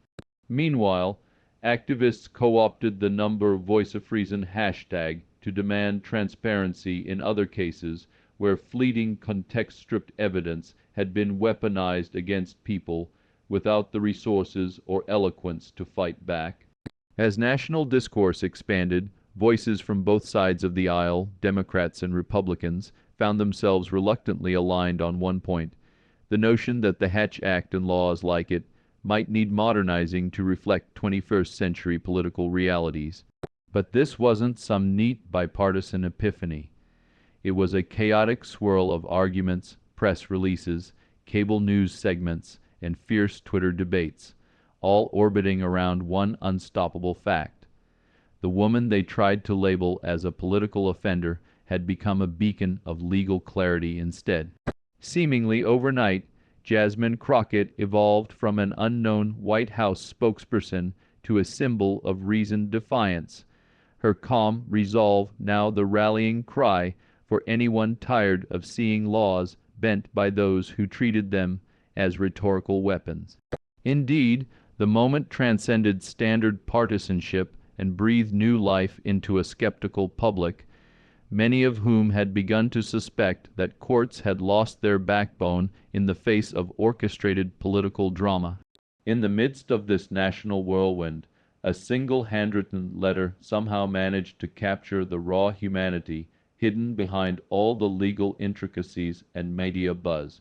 Meanwhile, activists co-opted the Voice of Reason hashtag to demand transparency in other cases where fleeting context-stripped evidence had been weaponized against people without the resources or eloquence to fight back. As national discourse expanded, voices from both sides of the aisle, Democrats and Republicans, found themselves reluctantly aligned on one point: the notion that the Hatch Act and laws like it might need modernizing to reflect 21st century political realities. But this wasn't some neat bipartisan epiphany. It was a chaotic swirl of arguments, press releases, cable news segments, and fierce Twitter debates, all orbiting around one unstoppable fact. The woman they tried to label as a political offender had become a beacon of legal clarity instead. Seemingly overnight, Jasmine Crockett evolved from an unknown White House spokesperson to a symbol of reasoned defiance, her calm resolve now the rallying cry for anyone tired of seeing laws bent by those who treated them as rhetorical weapons. Indeed, the moment transcended standard partisanship and breathed new life into a skeptical public, many of whom had begun to suspect that courts had lost their backbone in the face of orchestrated political drama. In the midst of this national whirlwind, a single handwritten letter somehow managed to capture the raw humanity hidden behind all the legal intricacies and media buzz.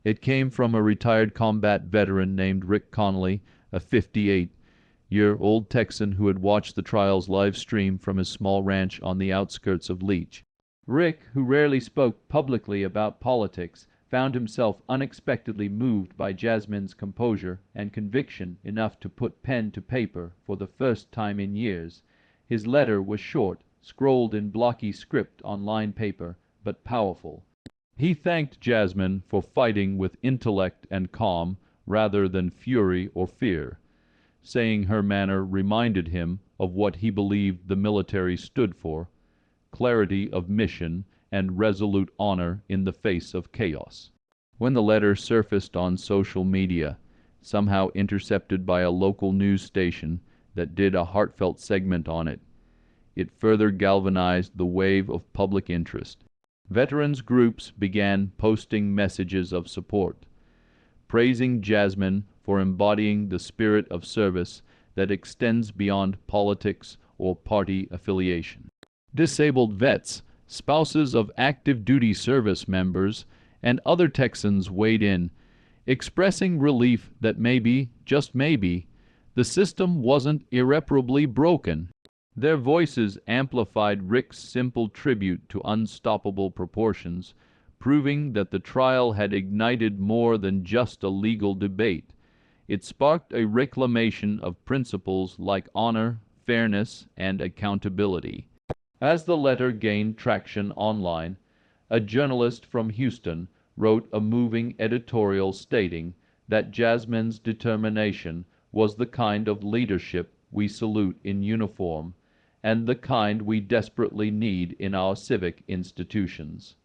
It came from a retired combat veteran named Rick Connolly, a 58-year-old Texan who had watched the trials live stream from his small ranch on the outskirts of Leech. Rick, who rarely spoke publicly about politics, found himself unexpectedly moved by Jasmine's composure and conviction enough to put pen to paper for the first time in years. His letter was short, scrolled in blocky script on lined paper, but powerful. He thanked Jasmine for fighting with intellect and calm rather than fury or fear, saying her manner reminded him of what he believed the military stood for: clarity of mission and resolute honor in the face of chaos. When the letter surfaced on social media, somehow intercepted by a local news station that did a heartfelt segment on it. It further galvanized the wave of public interest. Veterans groups began posting messages of support, praising Jasmine for embodying the spirit of service that extends beyond politics or party affiliation. Disabled vets, spouses of active duty service members, and other Texans weighed in, expressing relief that maybe, just maybe, the system wasn't irreparably broken. Their voices amplified Rick's simple tribute to unstoppable proportions, proving that the trial had ignited more than just a legal debate. It sparked a reclamation of principles like honor, fairness, and accountability. As the letter gained traction online, a journalist from Houston wrote a moving editorial stating that Jasmine's determination was the kind of leadership we salute in uniform and the kind we desperately need in our civic institutions.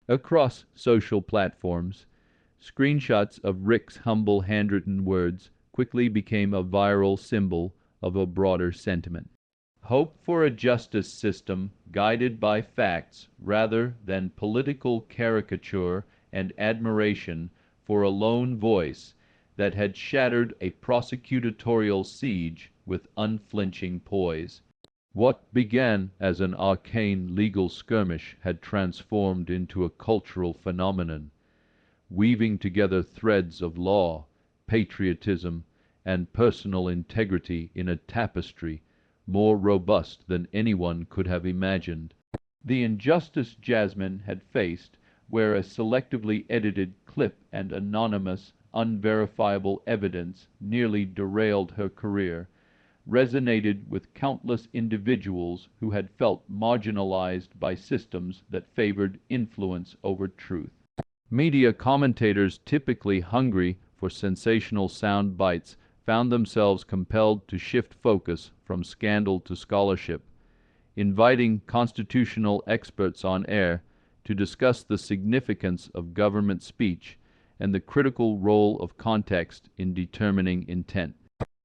Across social platforms, screenshots of Rick's humble handwritten words quickly became a viral symbol of a broader sentiment. Hope for a justice system guided by facts rather than political caricature and admiration for a lone voice that had shattered a prosecutorial siege with unflinching poise. What began as an arcane legal skirmish had transformed into a cultural phenomenon, weaving together threads of law, patriotism, and personal integrity in a tapestry more robust than anyone could have imagined. The injustice Jasmine had faced, where a selectively edited clip and anonymous, unverifiable evidence nearly derailed her career, resonated with countless individuals who had felt marginalized by systems that favored influence over truth. Media commentators, typically hungry for sensational sound bites, found themselves compelled to shift focus from scandal to scholarship, inviting constitutional experts on air to discuss the significance of government speech and the critical role of context in determining intent.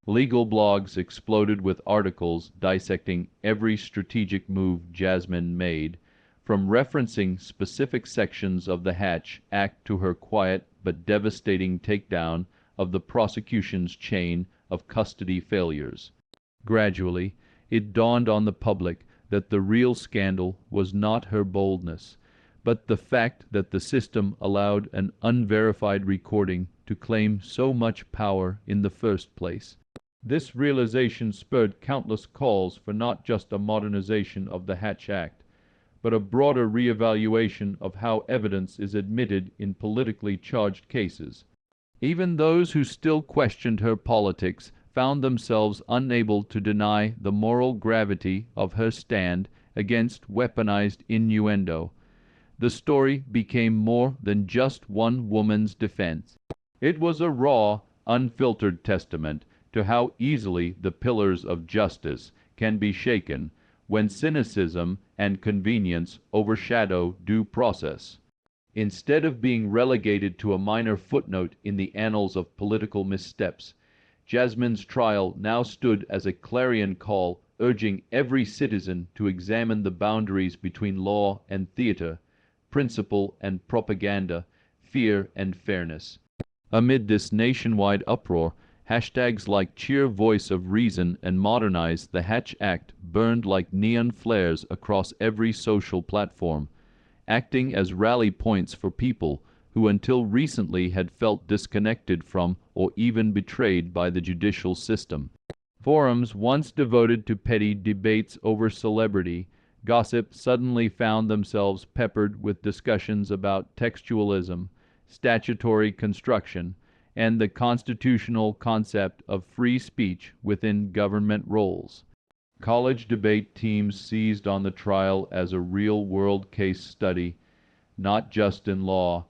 Legal blogs exploded with articles dissecting every strategic move Jasmine made, from referencing specific sections of the Hatch Act to her quiet but devastating takedown of the prosecution's chain of custody failures. Gradually, it dawned on the public that the real scandal was not her boldness, but the fact that the system allowed an unverified recording to claim so much power in the first place. This realization spurred countless calls for not just a modernization of the Hatch Act, but a broader reevaluation of how evidence is admitted in politically charged cases. Even those who still questioned her politics found themselves unable to deny the moral gravity of her stand against weaponized innuendo. The story became more than just one woman's defense. It was a raw, unfiltered testament to how easily the pillars of justice can be shaken when cynicism and convenience overshadow due process. Instead of being relegated to a minor footnote in the annals of political missteps, Jasmine's trial now stood as a clarion call urging every citizen to examine the boundaries between law and theater, principle and propaganda, fear and fairness. Amid this nationwide uproar, hashtags like Cheer Voice of Reason and Modernize the Hatch Act burned like neon flares across every social platform, acting as rally points for people who until recently had felt disconnected from or even betrayed by the judicial system. Forums once devoted to petty debates over celebrity gossip suddenly found themselves peppered with discussions about textualism, statutory construction, and the constitutional concept of free speech within government roles. College debate teams seized on the trial as a real-world case study, not just in law,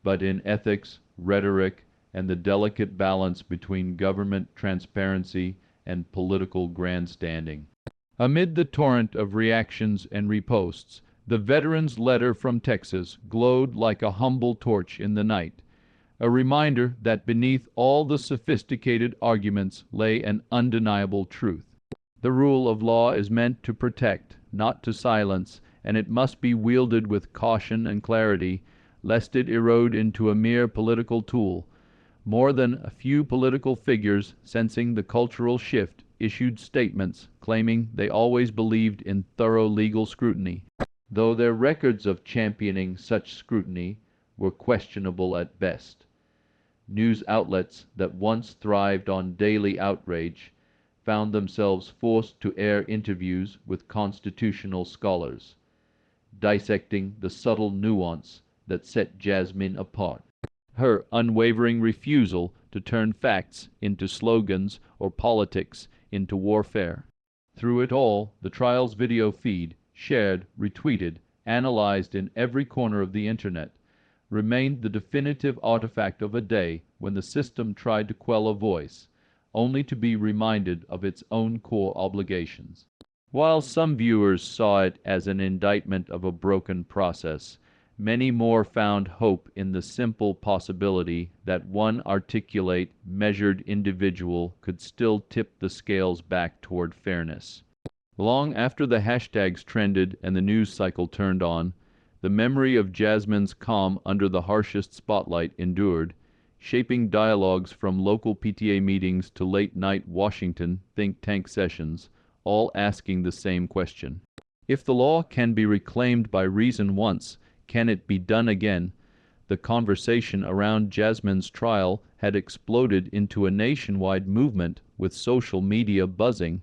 but in ethics, rhetoric, and the delicate balance between government transparency and political grandstanding. Amid the torrent of reactions and reposts, the veteran's letter from Texas glowed like a humble torch in the night, a reminder that beneath all the sophisticated arguments lay an undeniable truth. The rule of law is meant to protect, not to silence, and it must be wielded with caution and clarity, lest it erode into a mere political tool. More than a few political figures, sensing the cultural shift, issued statements claiming they always believed in thorough legal scrutiny, though their records of championing such scrutiny were questionable at best. News outlets that once thrived on daily outrage found themselves forced to air interviews with constitutional scholars, dissecting the subtle nuance that set Jasmine apart. Her unwavering refusal to turn facts into slogans or politics into warfare. Through it all, the trial's video feed, shared, retweeted, analyzed in every corner of the internet, remained the definitive artifact of a day when the system tried to quell a voice, only to be reminded of its own core obligations. While some viewers saw it as an indictment of a broken process, many more found hope in the simple possibility that one articulate, measured individual could still tip the scales back toward fairness. Long after the hashtags trended and the news cycle turned on, the memory of Jasmine's calm under the harshest spotlight endured, shaping dialogues from local PTA meetings to late-night Washington think tank sessions, all asking the same question. If the law can be reclaimed by reason once, can it be done again? The conversation around Jasmine's trial had exploded into a nationwide movement, with social media buzzing,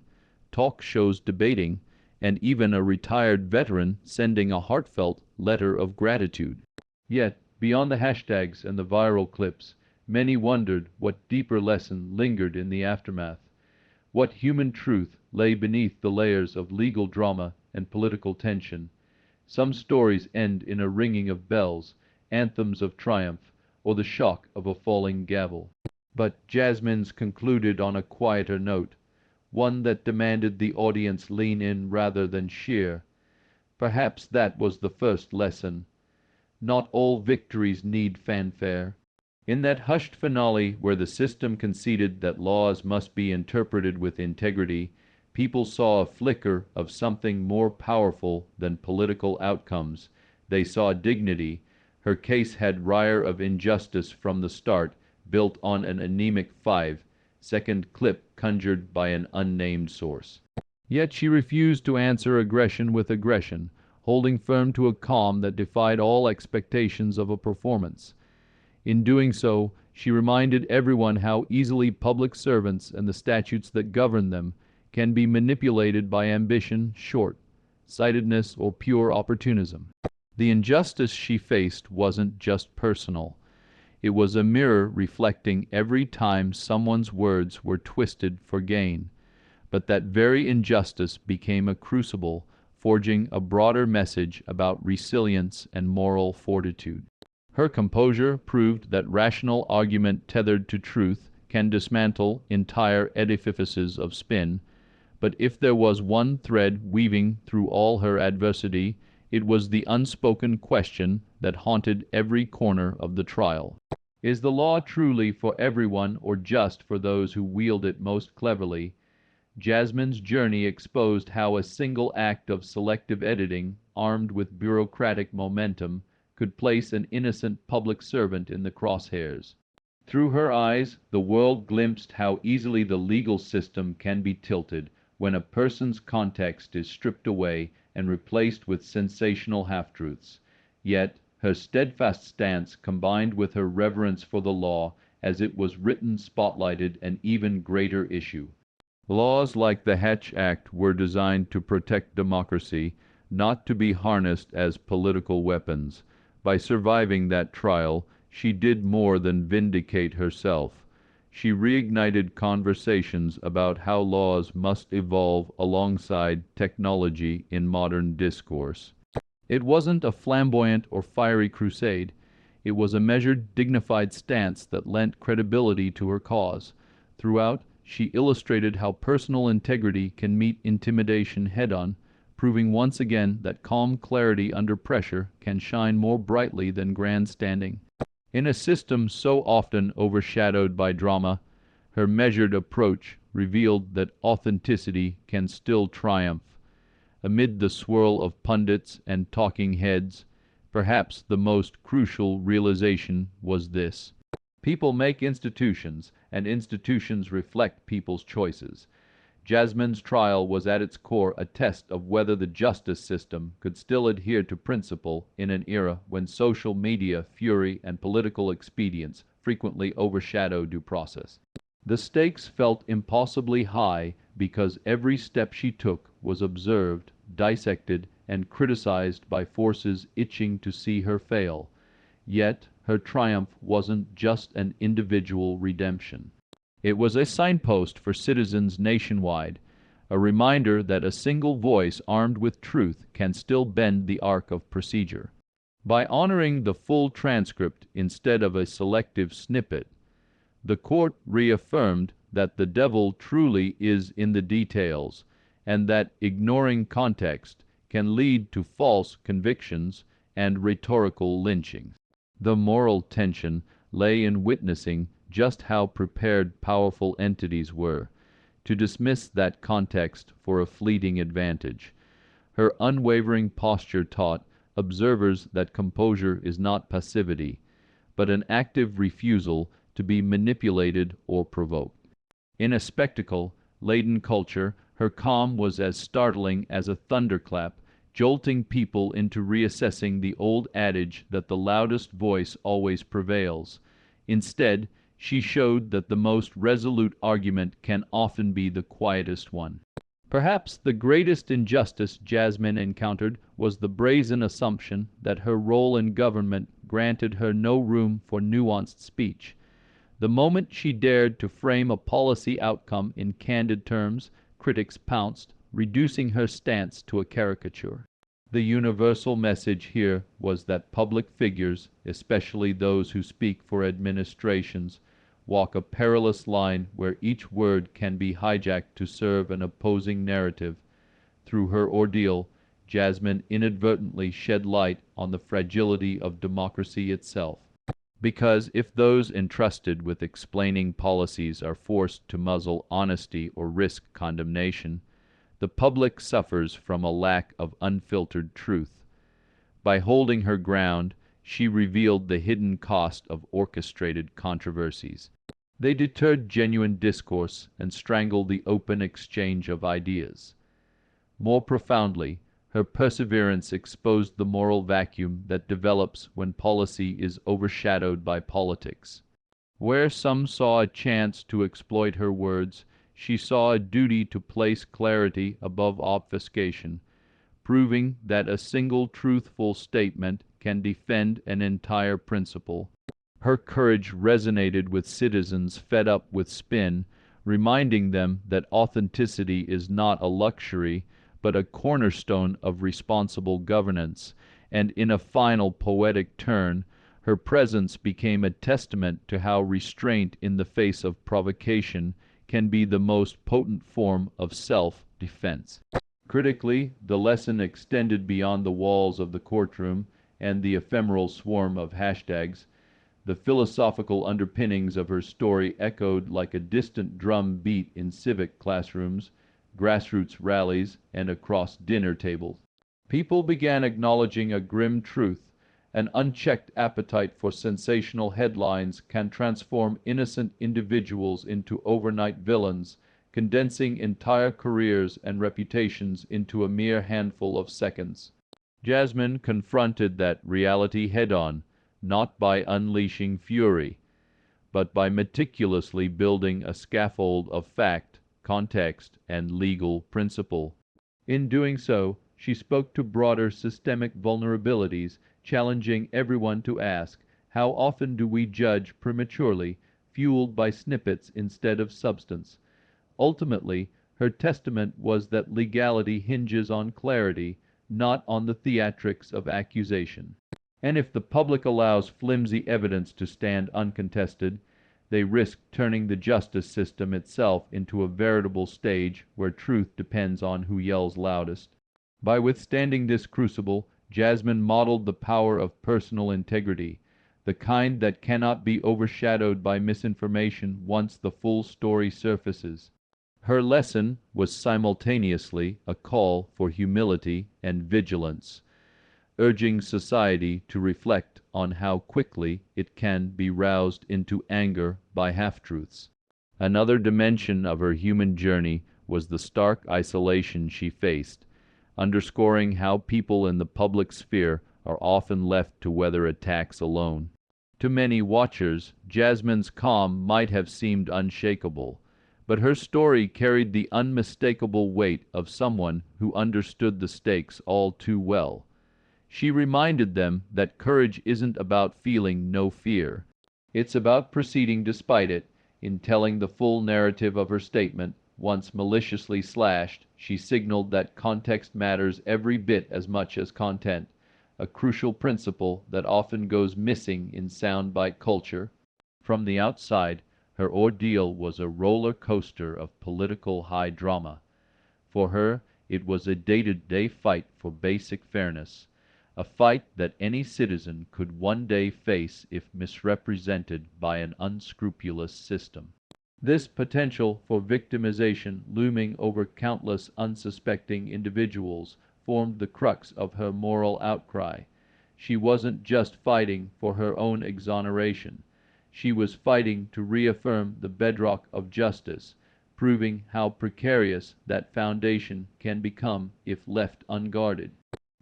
talk shows debating, and even a retired veteran sending a heartfelt letter of gratitude. Yet, beyond the hashtags and the viral clips, many wondered what deeper lesson lingered in the aftermath. What human truth lay beneath the layers of legal drama and political tension? Some stories end in a ringing of bells, anthems of triumph, or the shock of a falling gavel. But Jasmine's concluded on a quieter note, one that demanded the audience lean in rather than sheer. Perhaps that was the first lesson. Not all victories need fanfare. In that hushed finale where the system conceded that laws must be interpreted with integrity, people saw a flicker of something more powerful than political outcomes. They saw dignity. Her case had wire of injustice from the start, built on an anemic 5-second clip conjured by an unnamed source. Yet she refused to answer aggression with aggression, holding firm to a calm that defied all expectations of a performance. In doing so, she reminded everyone how easily public servants and the statutes that govern them can be manipulated by ambition, short-sightedness, or pure opportunism. The injustice she faced wasn't just personal. It was a mirror reflecting every time someone's words were twisted for gain. But that very injustice became a crucible, forging a broader message about resilience and moral fortitude. Her composure proved that rational argument tethered to truth can dismantle entire edifices of spin. But if there was one thread weaving through all her adversity, it was the unspoken question that haunted every corner of the trial. Is the law truly for everyone or just for those who wield it most cleverly? Jasmine's journey exposed how a single act of selective editing, armed with bureaucratic momentum, could place an innocent public servant in the crosshairs. Through her eyes, the world glimpsed how easily the legal system can be tilted when a person's context is stripped away and replaced with sensational half-truths. Yet, her steadfast stance combined with her reverence for the law as it was written spotlighted an even greater issue. Laws like the Hatch Act were designed to protect democracy, not to be harnessed as political weapons. By surviving that trial, she did more than vindicate herself. She reignited conversations about how laws must evolve alongside technology in modern discourse. It wasn't a flamboyant or fiery crusade. It was a measured, dignified stance that lent credibility to her cause. Throughout, she illustrated how personal integrity can meet intimidation head-on, proving once again that calm clarity under pressure can shine more brightly than grandstanding. In a system so often overshadowed by drama, her measured approach revealed that authenticity can still triumph. Amid the swirl of pundits and talking heads, perhaps the most crucial realization was this: people make institutions, and institutions reflect people's choices. Jasmine's trial was at its core a test of whether the justice system could still adhere to principle in an era when social media, fury, and political expedience frequently overshadow due process. The stakes felt impossibly high because every step she took was observed, dissected, and criticized by forces itching to see her fail. Yet her triumph wasn't just an individual redemption. It was a signpost for citizens nationwide, a reminder that a single voice armed with truth can still bend the arc of procedure. By honoring the full transcript instead of a selective snippet, the court reaffirmed that the devil truly is in the details, and that ignoring context can lead to false convictions and rhetorical lynching. The moral tension lay in witnessing just how prepared powerful entities were to dismiss that context for a fleeting advantage. Her unwavering posture taught observers that composure is not passivity, but an active refusal to be manipulated or provoked. In a spectacle-laden culture, her calm was as startling as a thunderclap, jolting people into reassessing the old adage that the loudest voice always prevails. Instead, she showed that the most resolute argument can often be the quietest one. Perhaps the greatest injustice Jasmine encountered was the brazen assumption that her role in government granted her no room for nuanced speech. The moment she dared to frame a policy outcome in candid terms, critics pounced, reducing her stance to a caricature. The universal message here was that public figures, especially those who speak for administrations, walk a perilous line where each word can be hijacked to serve an opposing narrative. Through her ordeal, Jasmine inadvertently shed light on the fragility of democracy itself. Because if those entrusted with explaining policies are forced to muzzle honesty or risk condemnation, the public suffers from a lack of unfiltered truth. By holding her ground, she revealed the hidden cost of orchestrated controversies. They deterred genuine discourse and strangled the open exchange of ideas. More profoundly, her perseverance exposed the moral vacuum that develops when policy is overshadowed by politics. Where some saw a chance to exploit her words, she saw a duty to place clarity above obfuscation, proving that a single truthful statement can defend an entire principle. Her courage resonated with citizens fed up with spin, reminding them that authenticity is not a luxury, but a cornerstone of responsible governance, and in a final poetic turn, her presence became a testament to how restraint in the face of provocation can be the most potent form of self-defense. Critically, the lesson extended beyond the walls of the courtroom and the ephemeral swarm of hashtags. The philosophical underpinnings of her story echoed like a distant drum beat in civic classrooms, grassroots rallies, and across dinner tables. People began acknowledging a grim truth: an unchecked appetite for sensational headlines can transform innocent individuals into overnight villains, condensing entire careers and reputations into a mere handful of seconds. Jasmine confronted that reality head-on, not by unleashing fury, but by meticulously building a scaffold of fact, context, and legal principle. In doing so, she spoke to broader systemic vulnerabilities, challenging everyone to ask, how often do we judge prematurely, fueled by snippets instead of substance? Ultimately, her testament was that legality hinges on clarity, not on the theatrics of accusation. And if the public allows flimsy evidence to stand uncontested, they risk turning the justice system itself into a veritable stage where truth depends on who yells loudest. By withstanding this crucible, Jasmine modeled the power of personal integrity, the kind that cannot be overshadowed by misinformation once the full story surfaces. Her lesson was simultaneously a call for humility and vigilance, urging society to reflect on how quickly it can be roused into anger by half-truths. Another dimension of her human journey was the stark isolation she faced, underscoring how people in the public sphere are often left to weather attacks alone. To many watchers, Jasmine's calm might have seemed unshakable, but her story carried the unmistakable weight of someone who understood the stakes all too well. She reminded them that courage isn't about feeling no fear. It's about proceeding despite it. In telling the full narrative of her statement, once maliciously slashed, she signaled that context matters every bit as much as content, a crucial principle that often goes missing in soundbite culture. From the outside, her ordeal was a roller coaster of political high drama. For her, it was a day-to-day fight for basic fairness, a fight that any citizen could one day face if misrepresented by an unscrupulous system. This potential for victimization looming over countless unsuspecting individuals formed the crux of her moral outcry. She wasn't just fighting for her own exoneration. She was fighting to reaffirm the bedrock of justice, proving how precarious that foundation can become if left unguarded.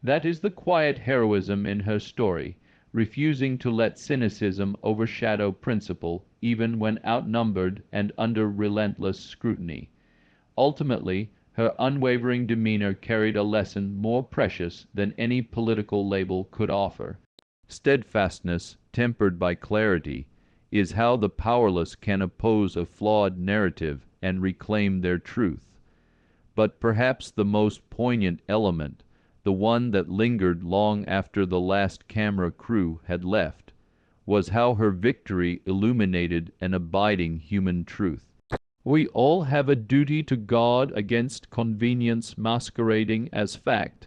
That is the quiet heroism in her story, refusing to let cynicism overshadow principle even when outnumbered and under relentless scrutiny. Ultimately, her unwavering demeanor carried a lesson more precious than any political label could offer. Steadfastness, tempered by clarity, is how the powerless can oppose a flawed narrative and reclaim their truth. But perhaps the most poignant element, the one that lingered long after the last camera crew had left, was how her victory illuminated an abiding human truth. We all have a duty to guard against convenience masquerading as fact.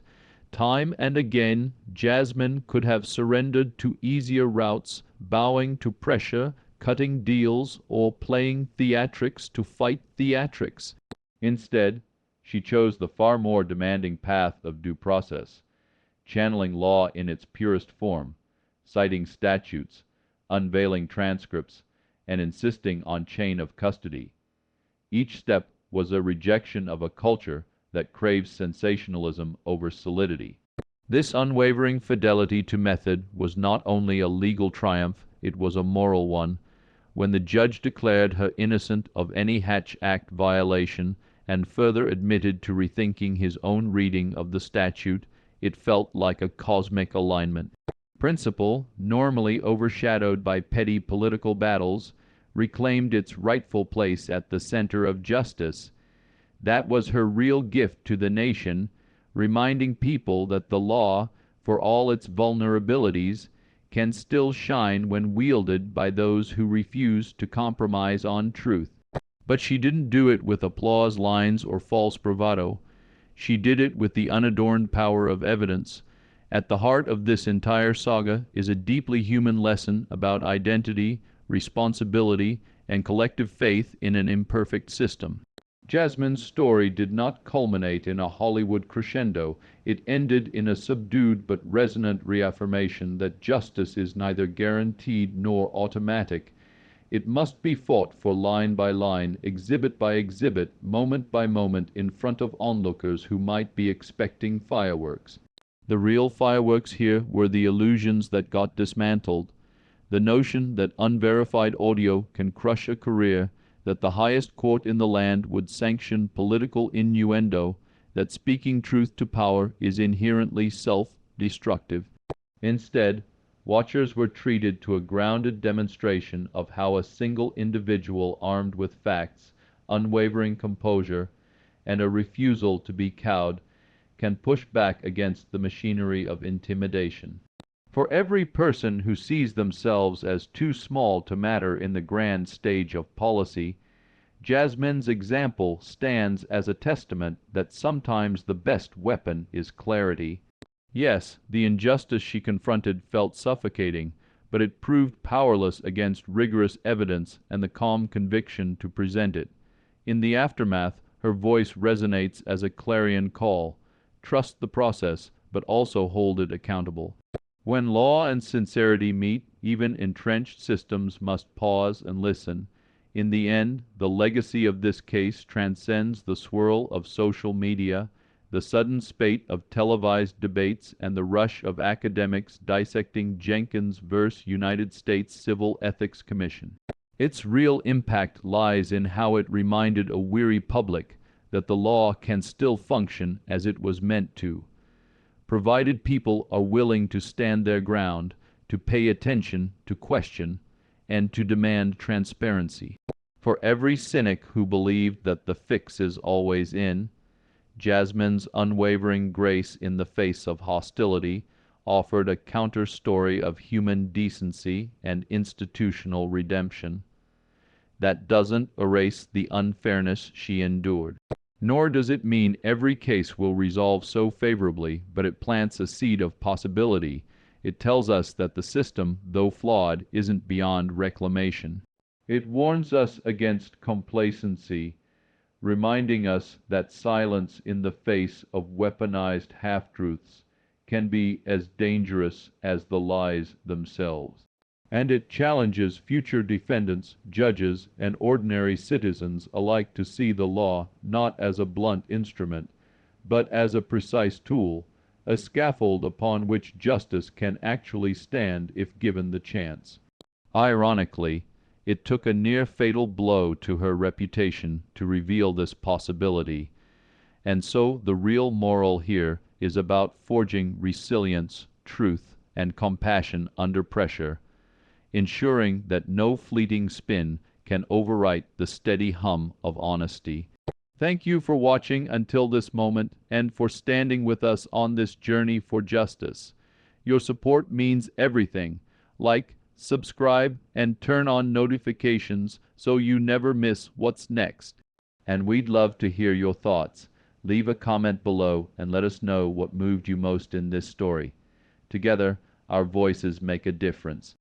Time and again, Jasmine could have surrendered to easier routes, bowing to pressure, cutting deals, or playing theatrics to fight theatrics. Instead, she chose the far more demanding path of due process, channeling law in its purest form, citing statutes, unveiling transcripts, and insisting on chain of custody. Each step was a rejection of a culture that craves sensationalism over solidity. This unwavering fidelity to method was not only a legal triumph, it was a moral one. When the judge declared her innocent of any Hatch Act violation and further admitted to rethinking his own reading of the statute, it felt like a cosmic alignment. Principle, normally overshadowed by petty political battles, reclaimed its rightful place at the center of justice. That was her real gift to the nation, reminding people that the law, for all its vulnerabilities, can still shine when wielded by those who refuse to compromise on truth. But she didn't do it with applause lines or false bravado. She did it with the unadorned power of evidence. At the heart of this entire saga is a deeply human lesson about identity, responsibility, and collective faith in an imperfect system. Jasmine's story did not culminate in a Hollywood crescendo. It ended in a subdued but resonant reaffirmation that justice is neither guaranteed nor automatic. It must be fought for line by line, exhibit by exhibit, moment by moment in front of onlookers who might be expecting fireworks. The real fireworks here were the illusions that got dismantled. The notion that unverified audio can crush a career, that the highest court in the land would sanction political innuendo, that speaking truth to power is inherently self-destructive. Instead, watchers were treated to a grounded demonstration of how a single individual armed with facts, unwavering composure, and a refusal to be cowed can push back against the machinery of intimidation. For every person who sees themselves as too small to matter in the grand stage of policy, Jasmine's example stands as a testament that sometimes the best weapon is clarity. Yes, the injustice she confronted felt suffocating, but it proved powerless against rigorous evidence and the calm conviction to present it. In the aftermath, her voice resonates as a clarion call. Trust the process, but also hold it accountable. When law and sincerity meet, even entrenched systems must pause and listen. In the end, the legacy of this case transcends the swirl of social media, the sudden spate of televised debates, and the rush of academics dissecting Jenkins versus United States Civil Ethics Commission. Its real impact lies in how it reminded a weary public that the law can still function as it was meant to, provided people are willing to stand their ground, to pay attention, to question, and to demand transparency. For every cynic who believed that the fix is always in, Jasmine's unwavering grace in the face of hostility offered a counter-story of human decency and institutional redemption. That doesn't erase the unfairness she endured. Nor does it mean every case will resolve so favorably, but it plants a seed of possibility. It tells us that the system, though flawed, isn't beyond reclamation. It warns us against complacency, reminding us that silence in the face of weaponized half-truths can be as dangerous as the lies themselves. And it challenges future defendants, judges, and ordinary citizens alike to see the law not as a blunt instrument, but as a precise tool, a scaffold upon which justice can actually stand if given the chance. Ironically, it took a near-fatal blow to her reputation to reveal this possibility, and so the real moral here is about forging resilience, truth, and compassion under pressure, ensuring that no fleeting spin can overwrite the steady hum of honesty. Thank you for watching until this moment and for standing with us on this journey for justice. Your support means everything. Like, subscribe, and turn on notifications so you never miss what's next. And we'd love to hear your thoughts. Leave a comment below and let us know what moved you most in this story. Together, our voices make a difference.